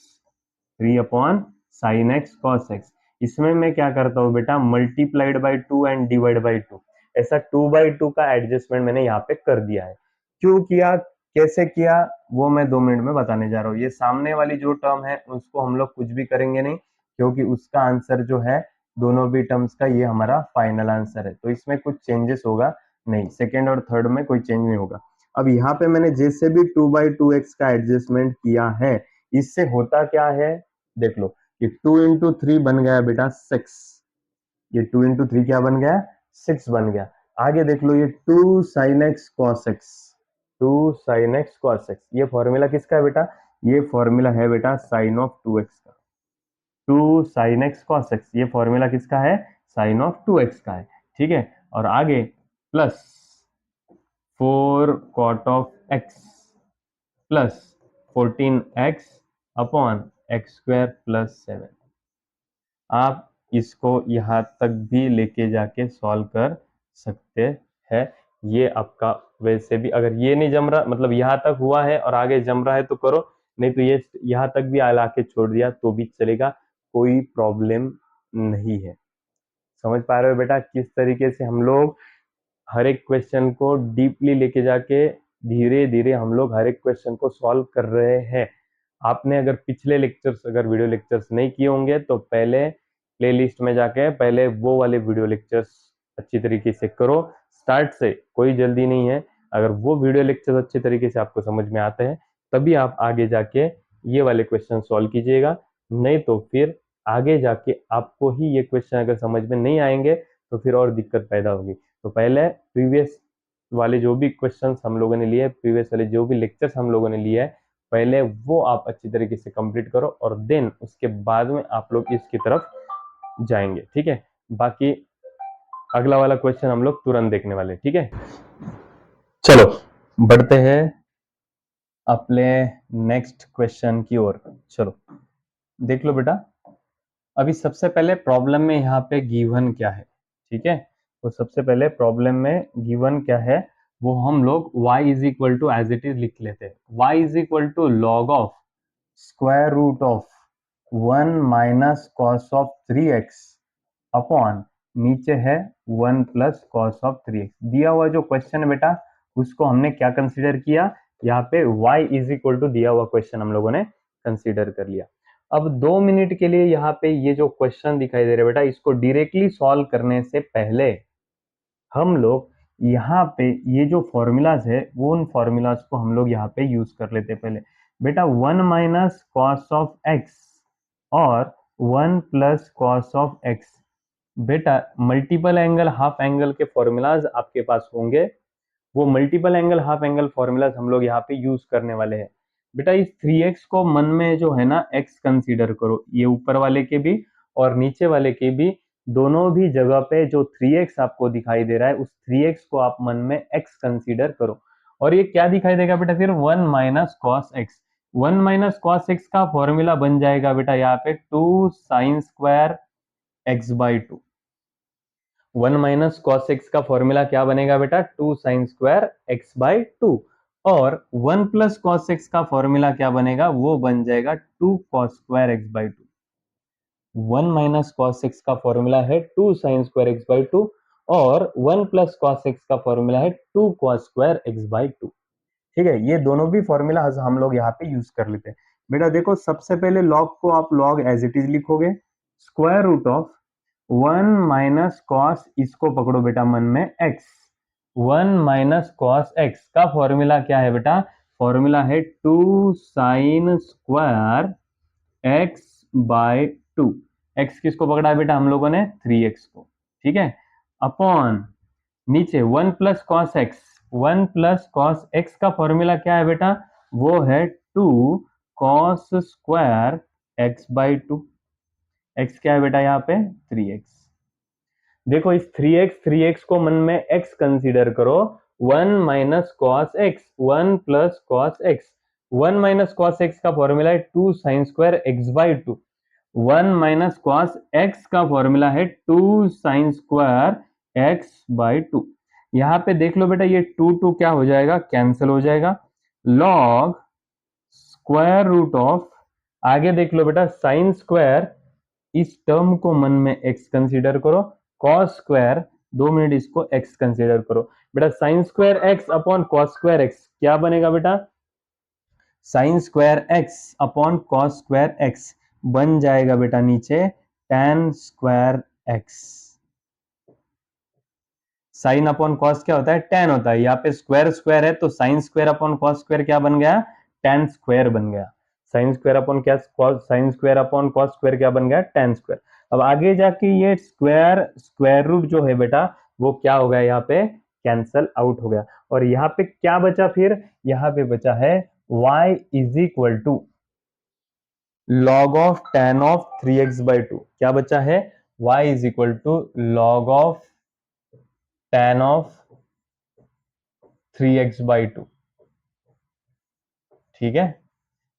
3 upon sine x cos x, इसमें मैं क्या करता हूँ बेटा, multiplied by 2 and divide by 2, ऐसा 2/2 का एडजस्टमेंट मैंने यहाँ पे कर दिया है। क्यों किया, कैसे किया वो मैं 2 मिनट में बताने जा रहा हूँ। ये सामने वाली जो टर्म है उसको हम लोग कुछ भी करेंगे नहीं, क्योंकि उसका आंसर जो है दोनों भी टर्म्स का ये हमारा फाइनल आंसर है, तो इसमें कुछ चेंजेस होगा नहीं, सेकेंड और थर्ड में कोई चेंज नहीं होगा। अब यहाँ पे मैंने जैसे भी 2/2x का एडजस्टमेंट किया है, इससे होता क्या है देख लो, ये 2 × 3 बन गया बेटा 6, ये 2 × 3 क्या बन गया 6 बन गया। आगे देख लो ये 2 sin x cos x, 2 sin x cos x, ये फॉर्मूला किसका है बेटा, ये फॉर्मूला है बेटा साइन ऑफ 2x का। 2 sin x cos x, ये फॉर्मूला किसका है, साइन ऑफ 2x का है, ठीक है। और आगे plus 4 cot of x plus 14x upon x square plus 7। आप इसको यहाँ तक भी लेके जाके सॉल्व कर सकते हैं। ये आपका वैसे भी अगर ये नहीं जम रहा, मतलब यहाँ तक हुआ है और आगे जम रहा है तो करो, नहीं तो ये यहाँ तक भी ला के छोड़ दिया तो भी चलेगा, कोई प्रॉब्लम नहीं है। समझ पा रहे हो बेटा किस तरीके से हम लोग हर एक क्वेश्चन को डीपली लेके जाके धीरे धीरे हम लोग हर एक क्वेश्चन को सॉल्व कर रहे हैं। आपने अगर पिछले लेक्चर्स, अगर वीडियो लेक्चर्स नहीं किए होंगे तो पहले प्लेलिस्ट में जाके पहले वो वाले वीडियो लेक्चर्स अच्छी तरीके से करो स्टार्ट से, कोई जल्दी नहीं है। अगर वो वीडियो लेक्चर्स अच्छे तरीके से आपको समझ में आते हैं तभी आप आगे जाके ये वाले क्वेश्चन सॉल्व कीजिएगा, नहीं तो फिर आगे जाके आपको ही ये क्वेश्चन अगर समझ में नहीं आएंगे तो फिर और दिक्कत पैदा होगी। तो पहले प्रीवियस वाले जो भी क्वेश्चंस हम लोगों ने लिए, प्रीवियस वाले जो भी लेक्चर्स हम लोगों ने लिए है, पहले वो आप अच्छी तरीके से कंप्लीट करो और देन उसके बाद में आप लोग इसकी तरफ जाएंगे, ठीक है। बाकी अगला वाला क्वेश्चन हम लोग तुरंत देखने वाले, ठीक है। चलो बढ़ते हैं अपने नेक्स्ट क्वेश्चन की ओर। चलो देख लो बेटा, अभी सबसे पहले प्रॉब्लम में यहाँ पे गिवन क्या है, ठीक है। तो सबसे पहले प्रॉब्लम में गिवन क्या है वो हम लोग y is equal to as it is लिख लेते हैं। y is equal to log of square root of 1 minus cos of 3x upon नीचे है 1 प्लस कॉस ऑफ 3x। दिया हुआ जो क्वेश्चन है बेटा उसको हमने क्या कंसीडर किया, यहाँ पे y इज इक्वल टू दिया हुआ क्वेश्चन हम लोगों ने कंसीडर कर लिया। अब 2 मिनट के लिए यहाँ पे ये जो क्वेश्चन दिखाई दे रहा है बेटा, इसको डायरेक्टली सॉल्व करने से पहले हम लोग यहाँ पे ये जो फॉर्मूलाज है वो उन फॉर्मूलाज को हम लोग यहाँ पे यूज कर लेते हैं पहले। बेटा 1 माइनस कॉस ऑफ एक्स और 1 प्लस कॉस ऑफ एक्स, बेटा मल्टीपल एंगल हाफ एंगल के फॉर्मूलाज आपके पास होंगे, वो multiple angle half angle formulas हम लोग यहाँ पे यूज करने वाले हैं। बेटा इस 3x को मन में जो है ना x कंसीडर करो, ये ऊपर वाले के भी और नीचे वाले के भी, दोनों भी जगह पे जो 3x आपको दिखाई दे रहा है उस 3x को आप मन में x कंसीडर करो। और ये क्या दिखाई देगा बेटा फिर 1 minus cos x. 1 minus cos x का फॉर्मूला बन जाएगा बेटा यहाँ पे 2 sine square x by 2। 1 minus cos x का फॉर्मूला क्या बनेगा बेटा 2 साइन स्क्वायर एक्स बाई 2, और 1 प्लस कॉस एक्स का फॉर्मूला क्या बनेगा वो बन जाएगा 2 cos square x by 2। 1 minus cos x का फॉर्मूला है 2 साइन स्क्वायर एक्स बाई 2 और 1 प्लस कॉस एक्स का फॉर्मूला है 2 कॉस स्क्वायर एक्स बाई 2, ठीक है। ये दोनों भी फॉर्मूला हम लोग यहाँ पे यूज कर लेते हैं। बेटा देखो सबसे पहले लॉग को आप लॉग एज इट इज लिखोगे, square root of 1 minus cos, इसको पकड़ो बेटा मन में x, 1 माइनस कॉस x का फॉर्मूला क्या है बेटा, फॉर्मूला है 2 sine square x by 2। x किसको पकड़ा है बेटा हम लोगों ने 3x को, ठीक है, अपॉन नीचे 1 plus cos x. 1 plus cos x का फॉर्मूला क्या है बेटा, वो है 2 cos square x by 2। X क्या है बेटा यहाँ पे 3x। देखो इस 3x को मन में x कंसीडर करो, 1 minus cos x, 1 plus cos x. 1 minus cos x का फॉर्मूला है 2 sine square x by 2। 1 minus cos x का फॉर्मूला है 2 साइन स्क्वायर एक्स बाई 2। यहाँ पे देख लो बेटा ये 2 क्या हो जाएगा, कैंसिल हो जाएगा। लॉग स्क्वायर रूट ऑफ, आगे देख लो बेटा साइन स्क्वायर, इस टर्म को मन में x कंसीडर करो, कॉस स्क्वायर 2 मिनट इसको x कंसीडर करो। बेटा sine square x upon cos square x क्या बनेगा बेटा, sine square x upon cos square x बन जाएगा बेटा नीचे tan square x. Sign upon cos क्या होता है, tan होता है, यहाँ पे स्क्वायर स्क्वायर है तो sine square upon cos square क्या बन गया, tan स्क्वायर बन गया। साइन स्क्वायर अपॉन क्या, sine square upon cos square क्या बन गया, tan स्क्वायर। अब आगे जाके ये स्क्वायर स्क्वायर रूट जो है बेटा वो क्या हो गया, यहाँ पे कैंसल आउट हो गया। और यहाँ पे क्या बचा, फिर यहाँ पे बचा है y is equal to log of tan of 3x/2। क्या बचा है, y is equal to log of tan of 3x/2। ठीक है,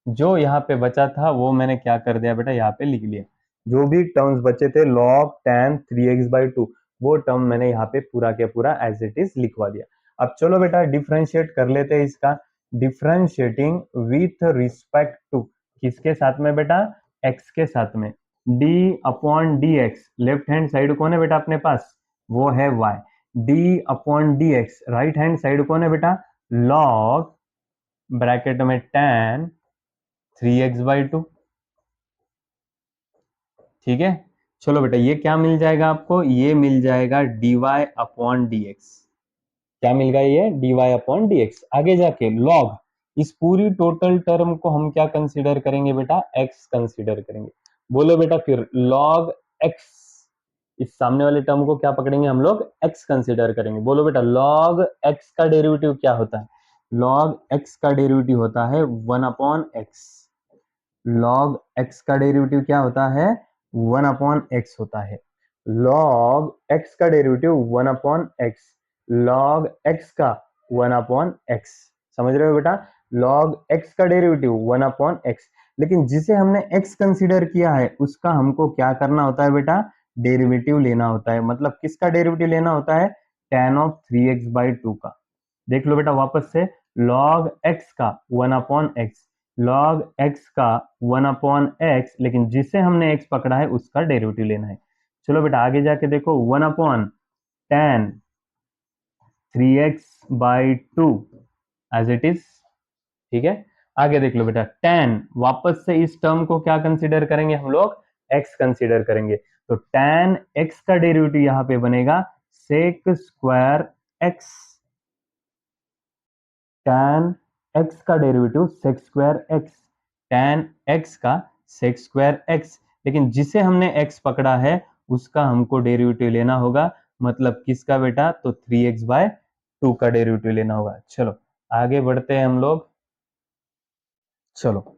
जो यहाँ पे बचा था वो मैंने क्या कर दिया बेटा, यहाँ पे लिख लिया। जो भी टर्म्स बचे थे log tan 3x/2 वो टर्म मैंने यहाँ पे पूरा के पूरा एज इट इज लिखवा दिया। अब चलो बेटा डिफरेंशिएट कर लेते हैं इसका। डिफरेंशिएटिंग विथ रिस्पेक्ट टू किसके साथ में बेटा, x के साथ में। d upon D x, left hand side कौन है बेटा अपने पास, वो है y। d upon D x, right hand side कौन है बेटा, log ब्रैकेट में tan 3x/2। ठीक है, चलो बेटा ये क्या मिल जाएगा आपको, ये मिल जाएगा dy अपॉन dx। क्या मिल गया, ये dy अपॉन dx। आगे जाके log, इस पूरी टोटल टर्म को हम क्या कंसीडर करेंगे बेटा, x कंसीडर करेंगे। बोलो बेटा फिर log x, इस सामने वाले टर्म को क्या पकड़ेंगे हम लोग, x कंसीडर करेंगे। बोलो बेटा log x का डेरिवेटिव क्या होता है, log x का डेरिवेटिव होता है 1 अपॉन x। log x का डेरिवेटिव क्या होता है, 1 अपॉन x होता है। log x का derivative 1 upon x, log x का 1 अपॉन x। समझ रहे हो बेटा, log x का डेरिवेटिव 1 अपॉन x। लेकिन जिसे हमने x कंसीडर किया है उसका हमको क्या करना होता है बेटा, डेरिवेटिव लेना होता है। मतलब किसका डेरिवेटिव लेना होता है, tan ऑफ 3x/2 का। देख लो बेटा वापस से, log x का 1 अपॉन x, log x का 1 अपॉन x, लेकिन जिसे हमने x पकड़ा है उसका डेरिवेटिव लेना है। चलो बेटा आगे जाके देखो, 1 upon tan 3x/2 as it is. ठीक है, आगे देख लो बेटा tan, वापस से इस टर्म को क्या कंसीडर करेंगे हम लोग, x कंसीडर करेंगे। तो tan x का डेरिवेटिव यहां पे बनेगा sec square x। tan x का derivative sec square x, tan x का sec स्क्वायर x, लेकिन जिसे हमने x पकड़ा है उसका हमको डेरिवेटिव लेना होगा। मतलब किसका बेटा, तो 3x/2 का डेरिवेटिव लेना होगा। चलो आगे बढ़ते हैं हम लोग। चलो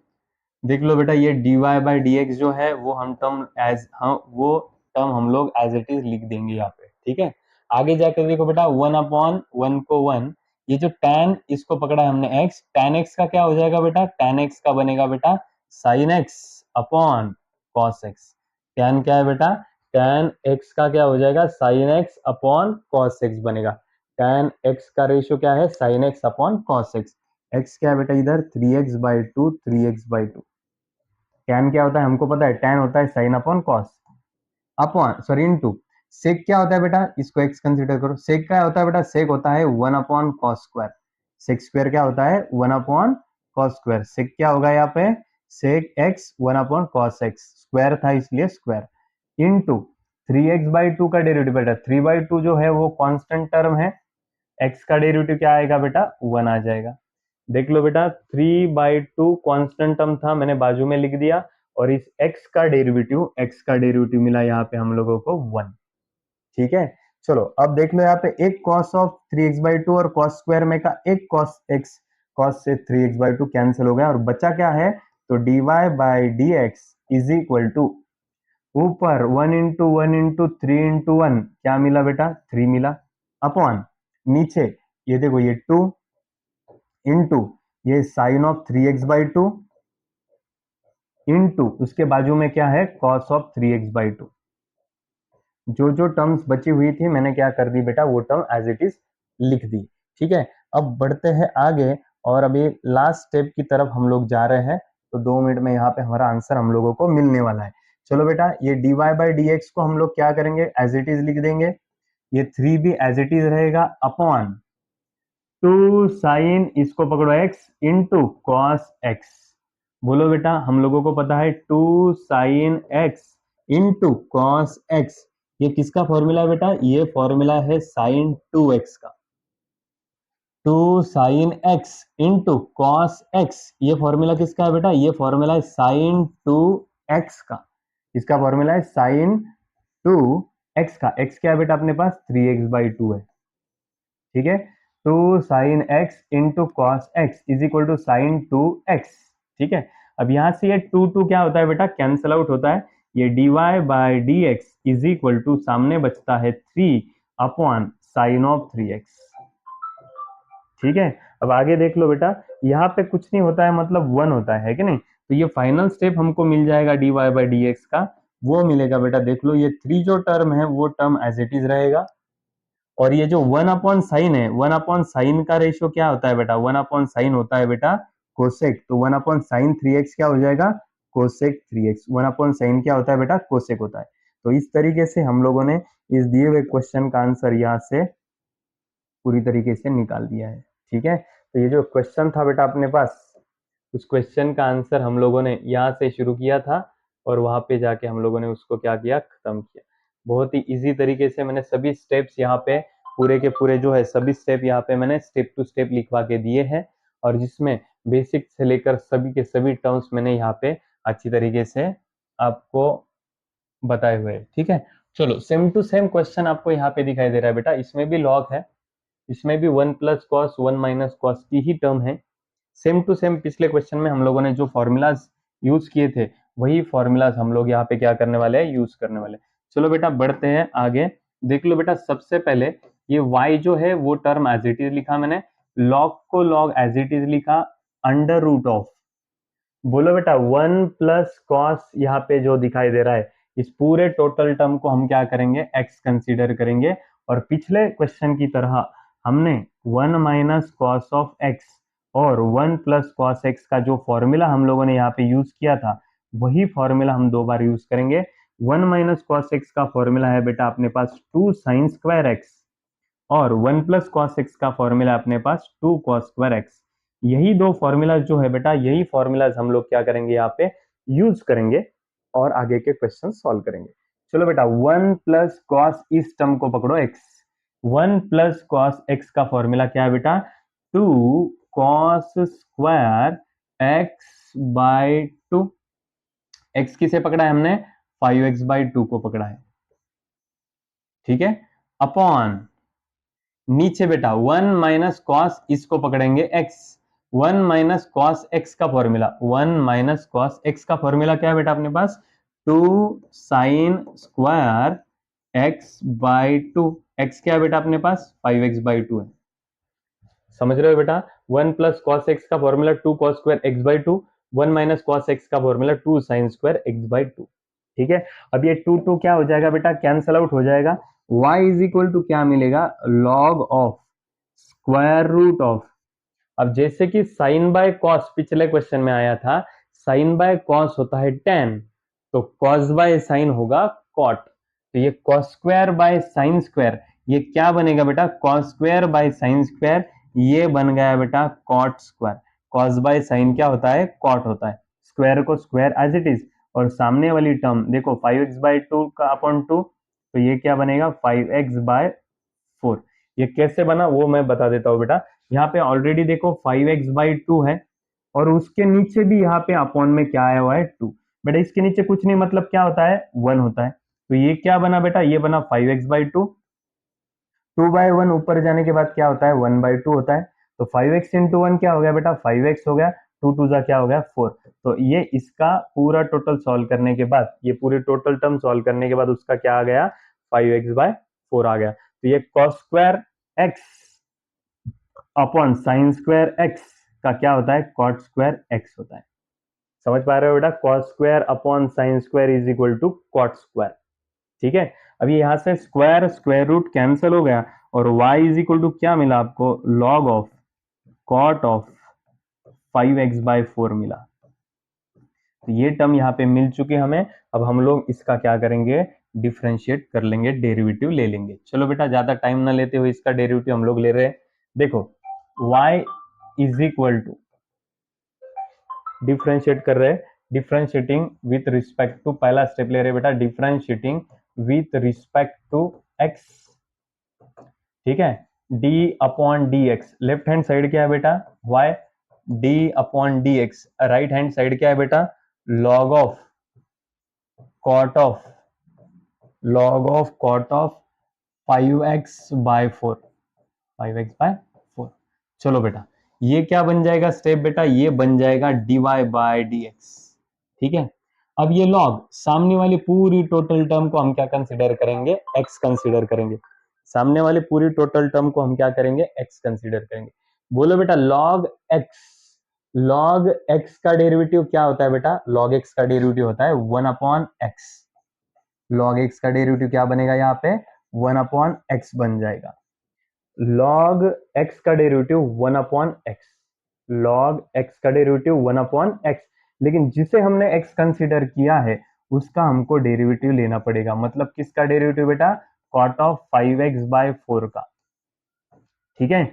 देख लो बेटा, ये dy/dx जो है वो हम टर्म एज वो टर्म हम लोग एज इट इज लिख देंगे यहाँ पे। ठीक है, आगे जाकर देखो बेटा 1 अपॉन 1 को 1, ये जो tan इसको पकड़ा है हमने x, tan x का क्या हो जाएगा बेटा, tan x का बनेगा बेटा sin x upon cos x। tan क्या है बेटा, tan x का क्या हो जाएगा, sin x upon cos x बनेगा। tan x का रेशियो क्या है, sin x upon cos x। x क्या है बेटा इधर 3x/2, 3x/2। tan क्या होता है हमको पता है, tan होता है sine upon cos upon sorry into sec क्या होता है बेटा, इसको x कंसीडर करो। सेक क्या होता है बेटा, सेक होता है 1 upon cos square. Sec square क्या होता है, 1 अपॉन कॉस स्क्वायर। सेक क्या होगा यहाँ पे, सेक x 1 upon cos x, square था इसलिए स्क्वायर इनटू 3x/2 का डेरिवेटिव बेटा, 3/2 जो है वो कांस्टेंट टर्म है, x का डेरिवेटिव क्या आएगा बेटा, 1 आ जाएगा। देख लो बेटा 3/2 कांस्टेंट टर्म था, मैंने बाजू में लिख दिया, और इस x का डेरिवेटिव मिला यहाँ पे हम लोगों को 1। ठीक है, चलो अब देख लो यहाँ पे एक cos ऑफ 3x/2 और cos स्क्वायर में का एक cos x, cos से 3x/2 कैंसिल हो गया और बचा क्या है, तो dy/dx इज इक्वल टू ऊपर 1 इंटू 1 इंटू 3 इंटू 1 क्या मिला बेटा, 3 मिला, अपॉन नीचे ये देखो ये 2 इंटू ये साइन ऑफ 3x/2 इंटू उसके बाजू में क्या है, cos ऑफ 3x/2। जो जो टर्म्स बची हुई थी मैंने क्या कर दी बेटा, वो टर्म एज इट इज लिख दी। ठीक है, अब बढ़ते हैं आगे और अभी लास्ट स्टेप की तरफ हम लोग जा रहे हैं। तो 2 मिनट में यहाँ पे हमारा आंसर हम लोगों को मिलने वाला है। चलो बेटा ये dy/dx को हम लोग क्या करेंगे, एज इट इज लिख देंगे। ये 3 भी एज इट इज रहेगा अपॉन टू साइन इसको पकड़ो एक्स इंटू कॉस एक्स। बोलो बेटा, हम लोगों को पता है two sine x into cos x, ये किसका फॉर्मूला है बेटा? ये फॉर्मूला है साइन टू एक्स का। Two sine x into cos x, ये फॉर्मूला किसका है बेटा? ये फॉर्मूला है साइन टू एक्स का। इसका फॉर्मूला है साइन टू एक्स का। एक्स क्या है बेटा अपने पास? 3x/2 है। ठीक है, two sine x into cos x is equal to sine two x. ठीक है, अब यहां से ये टू टू क्या होता है बेटा? कैंसल आउट होता है। ये dy/dx इज इक्वल टू सामने बचता है 3/sin ऑफ 3x। ठीक है, अब आगे देख लो बेटा, यहाँ पे कुछ नहीं होता है, मतलब 1 होता है कि नहीं? तो ये फाइनल स्टेप हमको मिल जाएगा dy/dx का, वो मिलेगा बेटा। देख लो, ये 3 जो टर्म है वो टर्म एज इट इज रहेगा, और ये जो 1/sin है, 1/sin का रेशियो क्या होता है बेटा? 1/sin होता है बेटा कोसेक। तो 1/sin 3x क्या हो जाएगा? Cosec 3x। 1/sin क्या होता है बेटा? कोसेक होता है। तो इस तरीके से हम लोगों ने इस दिए हुए क्वेश्चन का आंसर यहाँ से पूरी तरीके से निकाल दिया है। ठीक है, तो ये जो क्वेश्चन था बेटा अपने पास, उस क्वेश्चन का आंसर हम लोगों ने यहाँ से शुरू किया था, और वहां पे जाके हम लोगों ने उसको क्या किया? खत्म किया। बहुत ही इजी तरीके से मैंने सभी स्टेप्स यहाँ पे पूरे के पूरे जो है सभी स्टेप यहाँ पे मैंने स्टेप टू स्टेप लिखवा के दिए हैं, और जिसमें बेसिक से लेकर सभी के सभी टर्म्स मैंने यहाँ पे अच्छी तरीके से आपको बताए हुए हैं। ठीक है, चलो सेम टू सेम क्वेश्चन आपको यहाँ पे दिखाई दे रहा है बेटा, इसमें भी लॉग है, इसमें भी 1 प्लस कॉस 1 माइनस कॉस की ही टर्म है। सेम टू सेम पिछले क्वेश्चन में हम लोगों ने जो फॉर्मूलाज यूज किए थे, वही फॉर्मूलाज हम लोग यहाँ पे क्या करने वाले हैं? यूज करने वाले। चलो बेटा बढ़ते हैं आगे। देख लो बेटा, सबसे पहले ये y जो है वो टर्म एज इट इज लिखा मैंने, log को log एज इट इज लिखा, अंडर रूट ऑफ, बोलो बेटा 1 प्लस कॉस यहाँ पे जो दिखाई दे रहा है, इस पूरे टोटल टर्म को हम क्या करेंगे? x कंसीडर करेंगे। और पिछले क्वेश्चन की तरह हमने 1 माइनस कॉस ऑफ x और 1 प्लस कॉस x का जो फॉर्मूला हम लोगों ने यहाँ पे यूज किया था, वही फॉर्मूला हम दो बार यूज करेंगे। 1 माइनस कॉस x का फॉर्मूला है बेटा अपने पास 2 साइन स्क्वायर x, और 1 प्लस कॉस एक्स का फॉर्मूला अपने पास 2 कॉस स्क्वायर एक्स। यही दो फॉर्मूला जो है बेटा, यही फॉर्मूलाज हम लोग क्या करेंगे? यहाँ पे यूज करेंगे और आगे के क्वेश्चन सॉल्व करेंगे। चलो बेटा, 1 प्लस कॉस इस टर्म को पकड़ो x। 1 प्लस कॉस एक्स का फॉर्मूला क्या है बेटा? 2 कॉस स्क्वायर x/2। x किसे पकड़ा है हमने? 5x/2 को पकड़ा है। ठीक है, अपॉन नीचे बेटा 1 माइनस कॉस इसको पकड़ेंगे x। 1 माइनस कॉस x का फॉर्मूला, 1 माइनस कॉस x का फॉर्मूला क्या है बेटा अपने पास? 2 साइन स्क्वायर x/2। x क्या है बेटा अपने पास? 5x/2 है। समझ रहे हो बेटा? 1 प्लस कॉस एक्स का formula 2 cos square x/2, 1 minus cos x का फॉर्मूला 2 साइन स्क्वायर x/2। ठीक है, अब ये 2 2 क्या हो जाएगा बेटा? कैंसल आउट हो जाएगा। y इज इक्वल टू क्या मिलेगा? Log of square root of, अब जैसे कि साइन बाय कॉस पिछले क्वेश्चन में आया था, साइन बाय कॉस होता है tan, तो कॉस बाय साइन होगा कॉट। तो ये cos square by sine square, ये क्या बनेगा बेटा? Cos square by sine square, ये बन गया बेटा cot square. Cos by sine क्या होता है? कॉट होता है। स्क्वायर को स्क्वायर एज इट इज, और सामने वाली टर्म देखो 5x/2 का अपॉन 2, तो ये क्या बनेगा? 5x/4। ये कैसे बना वो मैं बता देता हूँ बेटा। यहाँ पे ऑलरेडी देखो 5x/2 है, और उसके नीचे भी यहाँ पे अपॉन में क्या आया हुआ है? 2। बेटा इसके नीचे कुछ नहीं, मतलब क्या होता है? 1 होता है। तो ये क्या बना बेटा? ये बना 5x/2। 2/1 ऊपर जाने के बाद क्या होता है? 1/2 होता है। तो 5x इंटू 1 क्या हो गया बेटा? 5x हो गया। 2 2 जा क्या हो गया? 4। तो ये इसका पूरा टोटल सॉल्व करने के बाद, ये पूरे टोटल टर्म सॉल्व करने के बाद उसका क्या आ गया? 5x/4 आ गया। तो ये cos square x upon sine square x का क्या होता है? कॉट स्क्वायर एक्स होता है। समझ पा रहे हो बेटा? Cos square upon sine square is equal to cot square. ठीक है, अभी यहां से स्क्वायर स्क्वायर रूट कैंसिल हो गया, और y इज इक्वल टू क्या मिला आपको? Log of cot of 5x/4 मिला। तो ये टर्म यहाँ पे मिल चुके हमें। अब हम लोग इसका क्या करेंगे? डिफरेंशिएट कर लेंगे, डेरिवेटिव ले लेंगे। चलो बेटा, ज्यादा टाइम ना लेते हुए इसका डेरिवेटिव हम लोग ले रहे हैं। देखो y is equal to, differentiate कर रहे हैं, डिफ्रेंशिएटिंग विथ रिस्पेक्ट टू, पहला स्टेप ले रहे बेटा, differentiating with respect to x, ठीक है, d upon D x, left hand side क्या है बेटा y, d upon D x, right hand side क्या है बेटा log of cot of, log of cot of 5x by 4, 5x by 4। चलो बेटा ये क्या बन जाएगा स्टेप बेटा, ये बन जाएगा dy बाय dx, ठीक है। अब ये लॉग, सामने वाली पूरी टोटल टर्म को हम क्या कंसीडर करेंगे, x कंसीडर करेंगे, सामने वाली पूरी टोटल टर्म को हम क्या करेंगे, x कंसीडर करेंगे। बोलो बेटा log x, log x का डेरिवेटिव क्या होता है बेटा, log x का डेरिवेटिव होता है 1 अपॉन x, log x का डेरिवेटिव क्या बनेगा यहाँ पे 1 अपॉन x बन जाएगा, log x का derivative 1 upon x, log x का डेरिवेटिव 1 अपॉन x, लेकिन जिसे हमने x कंसीडर किया है उसका हमको डेरिवेटिव लेना पड़ेगा, मतलब किसका डेरिवेटिव बेटा, cot ऑफ 5x बाय 4 का, ठीक है।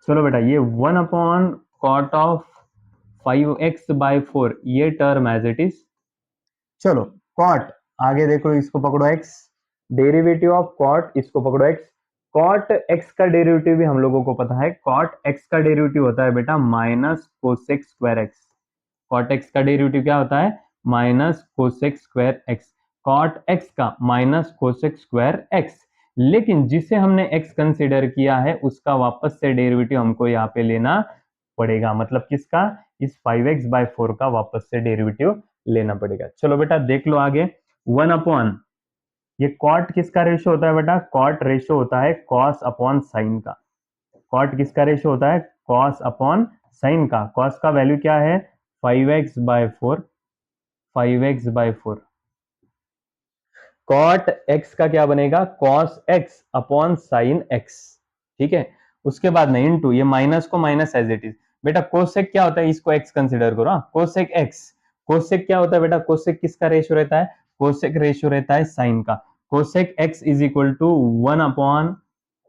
चलो बेटा ये 1 upon cot of 5x by 4 ये टर्म एज इट इज, चलो cot आगे देख लो, इसको पकड़ो x, डेरिवेटिव ऑफ cot इसको पकड़ो x, cot x का डेरिवेटिव भी हम लोगों को पता है, cot x का डेरिवेटिव होता है बेटा minus cosec square x, cot x का डेरिवेटिव क्या होता है minus cosec square x, cot x का माइनस कोसेक स्क्वायर x, लेकिन जिसे हमने x कंसीडर किया है उसका वापस से डेरिवेटिव हमको यहाँ पे लेना पड़ेगा, मतलब किसका, इस 5x बाय 4 का वापस से डेरिवेटिव लेना पड़ेगा। चलो बेटा देख लो आगे, 1 अपॉन, ये कॉट किसका रेशियो होता है बेटा, कॉट रेशियो होता है कॉस अपॉन साइन का, कॉट किसका रेशियो होता है, कॉस अपॉन साइन का, कॉस का वैल्यू क्या है 5x by 4, 5x by 4, cot x का क्या बनेगा cos x upon sine x, ठीक है। उसके बाद ना इनटू, ये माइनस को माइनस एज इट इज, बेटा कोसेक क्या होता है, इसको x कंसीडर करो, कोसेक x, कोसेक क्या होता है बेटा, कोसेक किसका रेशियो रहता है, कोसेक रेशियो रहता है साइन का, cosec x is equal to 1 upon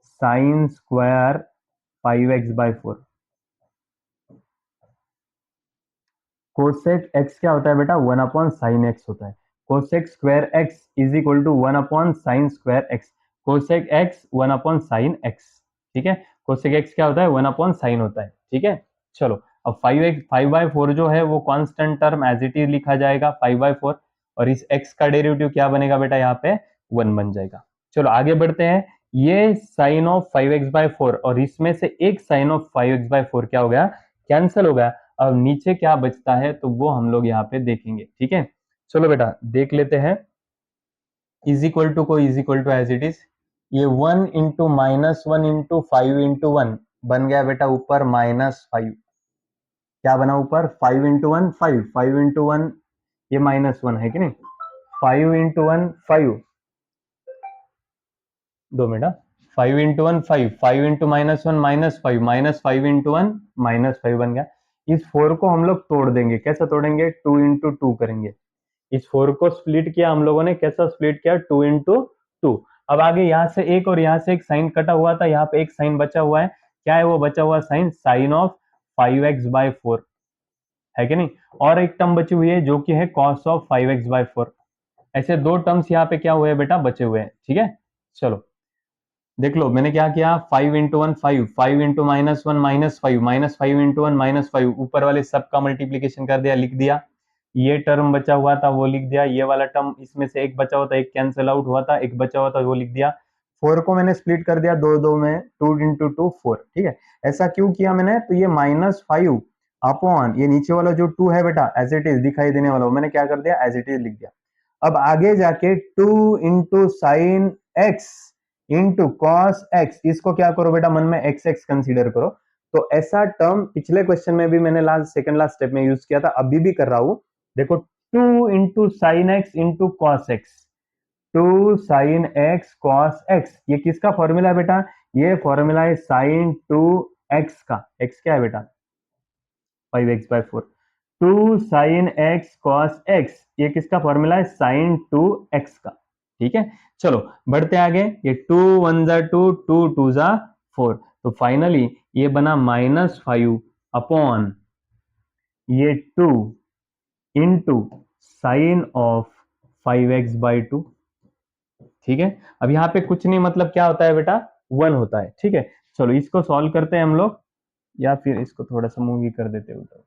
sine square 5x by 4, cosec x क्या होता है बेटा 1 अपॉन साइन x होता है, cosec square x is equal to 1 upon sine square x, cosec x 1 upon sine x, ठीक है, cosec x क्या होता है 1 अपॉन साइन होता है, ठीक है। चलो अब 5/4 जो है वो constant term as it is लिखा जाएगा 5/4, और इस x का डेरिवेटिव क्या बनेगा बेटा यहाँ पे 1 बन जाएगा। चलो आगे बढ़ते हैं, ये साइन ऑफ 5x/4 और इसमें से एक साइन ऑफ 5x/4 क्या हो गया, कैंसिल हो गया, अब नीचे क्या बचता है तो वो हम लोग यहाँ पे देखेंगे, ठीक है। चलो बेटा देख लेते हैं, इज इक्वल टू को is equal to as it is, ये 1 इंटू -1 इंटू 5 इंटू 1 बन गया बेटा ऊपर -5, क्या बना ऊपर 5 इंटू 1 5, 5 इंटू 1 ये -1 है कि नहीं, 5 into 1 5, 2 minute, 5 into 1 5, 5 into -1 -5, -5 into 1 -5 बन गया। इस 4 को हम लोग तोड़ देंगे, कैसा तोड़ेंगे 2 इंटू 2 करेंगे, इस 4 को स्प्लिट किया हम लोगों ने, कैसा स्प्लिट किया 2 इंटू 2, अब आगे यहाँ से एक और यहाँ से एक साइन कटा हुआ था, यहाँ पे एक साइन बचा हुआ है, क्या है वो बचा हुआ साइन, साइन ऑफ 5x/4 है कि नहीं, और एक टर्म बची हुई है जो कि है कॉस ऑफ 5x/4, ऐसे दो टर्म्स यहाँ पे क्या हुए हैं बेटा बचे हुए हैं, ठीक है। चलो देख लो मैंने क्या किया, 5 इंटू 1 5, 5 इंटू -1 -5, -5 इंटू 1 -5, ऊपर वाले सब का मल्टीप्लीकेशन कर दिया, लिख दिया, ये टर्म बचा हुआ था वो लिख दिया, ये वाला टर्म इसमें से एक बचा हुआ था, एक कैंसिल आउट हुआ था, एक बचा हुआ था वो लिख दिया, 4 को मैंने स्प्लिट कर दिया दो दो में, 2 इंटू 2 4, ठीक है। ऐसा क्यों किया मैंने, तो ये -5 अपॉन ये नीचे वाला जो 2 है बेटा एज इट इज दिखाई देने वाला, मैंने क्या कर दिया एज इट इज लिख दिया। अब आगे जाके 2 into sine x into cos x, इसको क्या करो बेटा मन में एक्स एक्स कंसीडर करो, तो ऐसा टर्म पिछले क्वेश्चन में भी मैंने सेकंड लास्ट स्टेप में यूज किया था, अभी भी कर रहा हूं, देखो 2 into sine x into cos x, 2 sign x cos x, ये किसका फॉर्मूला है बेटा, ये फॉर्मूला है साइन 2x का, x क्या है बेटा 5x/4, 2 sign x cos x, ये किसका फॉर्मूला है साइन 2x का, ठीक है। चलो बढ़ते आगे, ये 2 1 जा 2, 2 2 जा 4, तो फाइनली ये बना -5 अपॉन ये 2 इंटू साइन ऑफ 5x/2। ठीक है, अब यहाँ पे कुछ नहीं, मतलब क्या होता है बेटा, 1 होता है। ठीक है, चलो इसको सॉल्व करते हैं हम लोग, या फिर इसको थोड़ा सा मूव ही कर देते हैं उधर।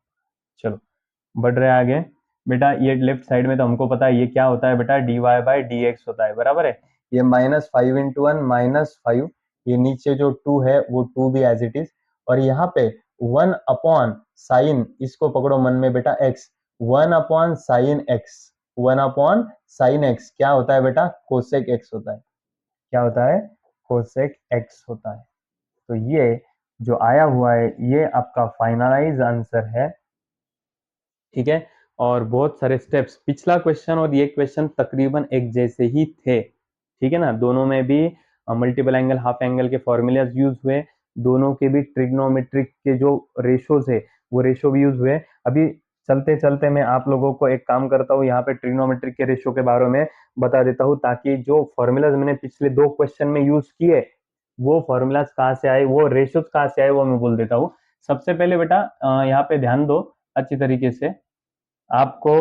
चलो बढ़ रहे हैं आगे। बेटा ये लेफ्ट साइड में तो हमको पता है ये क्या होता है बेटा, dy/dx होता है, बराबर है। ये -5 इंटू 1 -5, ये नीचे जो 2 है वो 2 भी एज इट इज, और यहाँ पे 1 अपॉन साइन, इसको पकड़ो मन में बेटा x, 1 upon sine x, 1 upon sine x क्या होता है बेटा, कोसेक x होता है। क्या होता है, कोसेक x होता है। तो ये जो आया हुआ है ये आपका फाइनलाइज आंसर है। ठीक है, और बहुत सारे स्टेप्स, पिछला क्वेश्चन और ये क्वेश्चन तकरीबन एक जैसे ही थे। ठीक है ना, दोनों में भी मल्टीपल एंगल हाफ एंगल के फॉर्मूलाज यूज हुए, दोनों के भी ट्रिग्नोमेट्रिक के जो रेशोज है वो रेशो भी यूज हुए। अभी चलते चलते मैं आप लोगों को एक काम करता हूँ, यहाँ पे ट्रिग्नोमेट्रिक के रेशो के बारे में बता देता हूँ, ताकि जो फॉर्मूलाज मैंने पिछले 2 क्वेश्चन में यूज किए वो फॉर्मूलाज कहाँ से आए, वो रेशोज कहाँ से आए, वो मैं बोल देता हूँ। सबसे पहले बेटा यहाँ पे ध्यान दो अच्छी तरीके से, आपको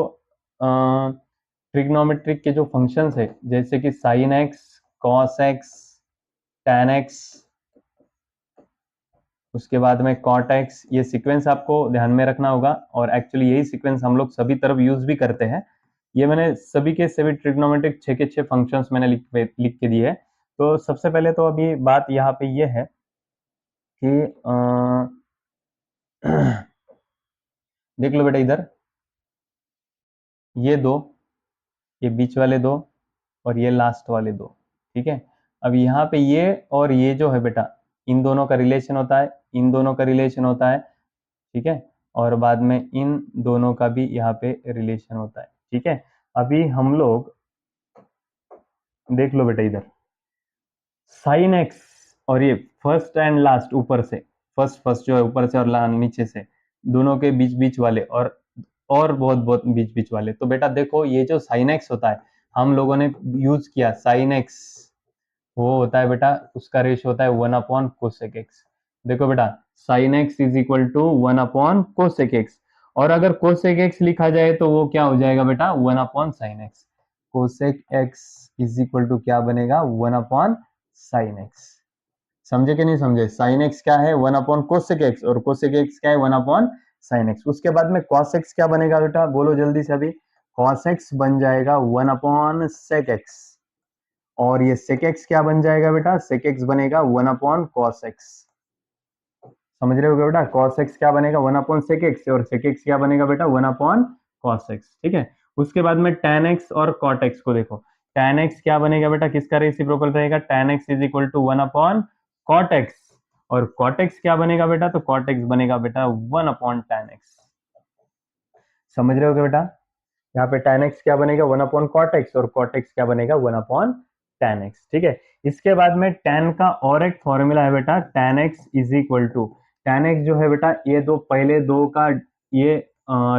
ट्रिग्नोमेट्रिक के जो फंक्शंस है जैसे कि sign x, cos x, tan x, उसके बाद में कॉट एक्स, ये सीक्वेंस आपको ध्यान में रखना होगा, और एक्चुअली यही सीक्वेंस हम लोग सभी तरफ यूज भी करते हैं। ये मैंने सभी के सभी ट्रिग्नोमेट्रिक 6 के 6 फंक्शंस मैंने लिख के दिए है। तो सबसे पहले तो अभी बात यहाँ पे ये है कि देख लो बेटा इधर, ये दो, ये बीच वाले दो, और ये लास्ट वाले दो। ठीक है, अब यहाँ पे ये और ये जो है बेटा, इन दोनों का रिलेशन होता है, इन दोनों का रिलेशन होता है। ठीक है, और बाद में इन दोनों का भी यहाँ पे रिलेशन होता है। ठीक है, अभी हम लोग देख लो बेटा इधर, साइन एक्स और ये फर्स्ट एंड लास्ट ऊपर से, फर्स्ट फर्स्ट जो है ऊपर से और नीचे से, दोनों के बीच बीच वाले, और बहुत बहुत बीच बीच वाले। तो बेटा देखो ये जो साइन एक्स होता है, हम लोगों ने यूज किया साइन एक्स, वो होता है बेटा, उसका रेशियो होता है 1 अपॉन कोसेक एक्स। देखो बेटा sine x is equal to 1 upon cosec x, और अगर कोसेक एक्स लिखा जाए तो वो क्या हो जाएगा बेटा, 1 upon sine x. Cosec x is equal to क्या बनेगा, 1 अपॉन साइन एक्स। समझे कि नहीं समझे, साइन एक्स क्या है, 1 अपॉन कोसेक एक्स, और कोसेक एक्स क्या है, 1 अपॉन साइन एक्स। उसके बाद में कॉस एक्स क्या बनेगा बेटा, बोलो जल्दी से अभी, कॉस एक्स बन जाएगा 1 अपॉन सेक एक्स, और ये सेक एक्स क्या बन जाएगा बेटा, सेक एक्स बनेगा 1 अपॉन कॉस एक्स। समझ रहे हो बेटा, कॉस एक्स क्या बनेगा, 1 अपॉन सेक एक्स, और सेक एक्स क्या बनेगा बेटा, 1 अपॉन कॉस एक्स। ठीक है, उसके बाद में tan एक्स और कॉट एक्स को देखो, tan एक्स क्या बनेगा बेटा, किसका रेसिप्रोकल रहेगा, tan x is equal to 1 upon cot x, और कॉट एक्स क्या बनेगा बेटा, तो कॉट एक्स बनेगा बेटा 1 अपॉन tan एक्स। समझ रहे हो बेटा, यहाँ पे tan x क्या बनेगा, 1 अपॉन कॉट एक्स, और कॉट एक्स क्या बनेगा, 1 अपॉन tan x। ठीक है, इसके बाद में tan का और एक फॉर्मूला है बेटा, tan x is equal to, tan x जो है बेटा, ये दो पहले दो का ये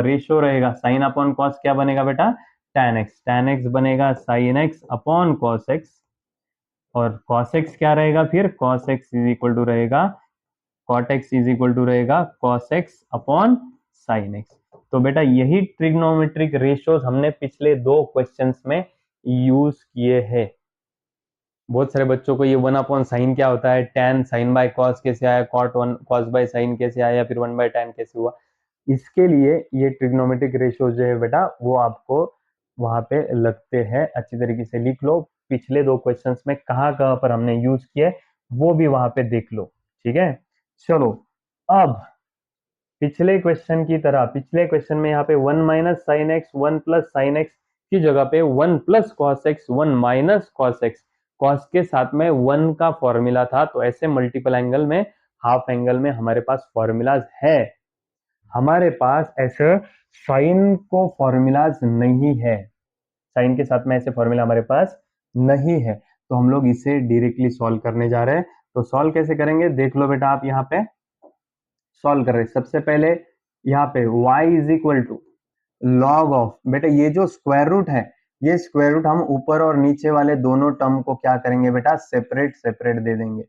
रेशियो रहेगा, साइन अपॉन कॉस क्या बनेगा बेटा, tan x बनेगा sine x upon cos x, और cos x क्या रहेगा फिर, cos x is equal to रहेगा, cot x is equal to रहेगा cos x upon sin x। तो बेटा यही ट्रिग्नोमेट्रिक रेशियोज हमने पिछले 2 क्वेश्चंस में यूज किए हैं। बहुत सारे बच्चों को ये 1 अपॉन साइन क्या होता है, tan साइन बाय कॉस कैसे आया, cot 1 cos बाय साइन कैसे आया, फिर 1 बाय tan कैसे हुआ, इसके लिए ये ट्रिग्नोमेट्रिक रेशियो जो है बेटा वो आपको वहां पे लगते हैं। अच्छी तरीके से लिख लो, पिछले 2 क्वेश्चंस में कहाँ कहाँ पर हमने यूज किए वो भी वहां पे देख लो। ठीक है, चलो अब पिछले क्वेश्चन की तरह, पिछले क्वेश्चन में यहाँ पे 1 minus sine x 1 plus sine x की जगह पे 1 plus cos x 1 minus cos x, cos के साथ में 1 का फॉर्मूला था। तो ऐसे मल्टीपल एंगल में, हाफ एंगल में हमारे पास फॉर्मूलाज है, हमारे पास ऐसे साइन को फॉर्मूलाज नहीं है, साइन के साथ में ऐसे फॉर्मूला हमारे पास नहीं है। तो हम लोग इसे डायरेक्टली सॉल्व करने जा रहे हैं। तो सॉल्व कैसे करेंगे देख लो बेटा, आप यहाँ पे सॉल्व कर रहे हैं। सबसे पहले यहाँ पे y is equal to log of, बेटा ये जो स्क्वायर रूट है, ये स्क्वायर रूट हम ऊपर और नीचे वाले दोनों टर्म को क्या करेंगे बेटा, सेपरेट सेपरेट दे देंगे।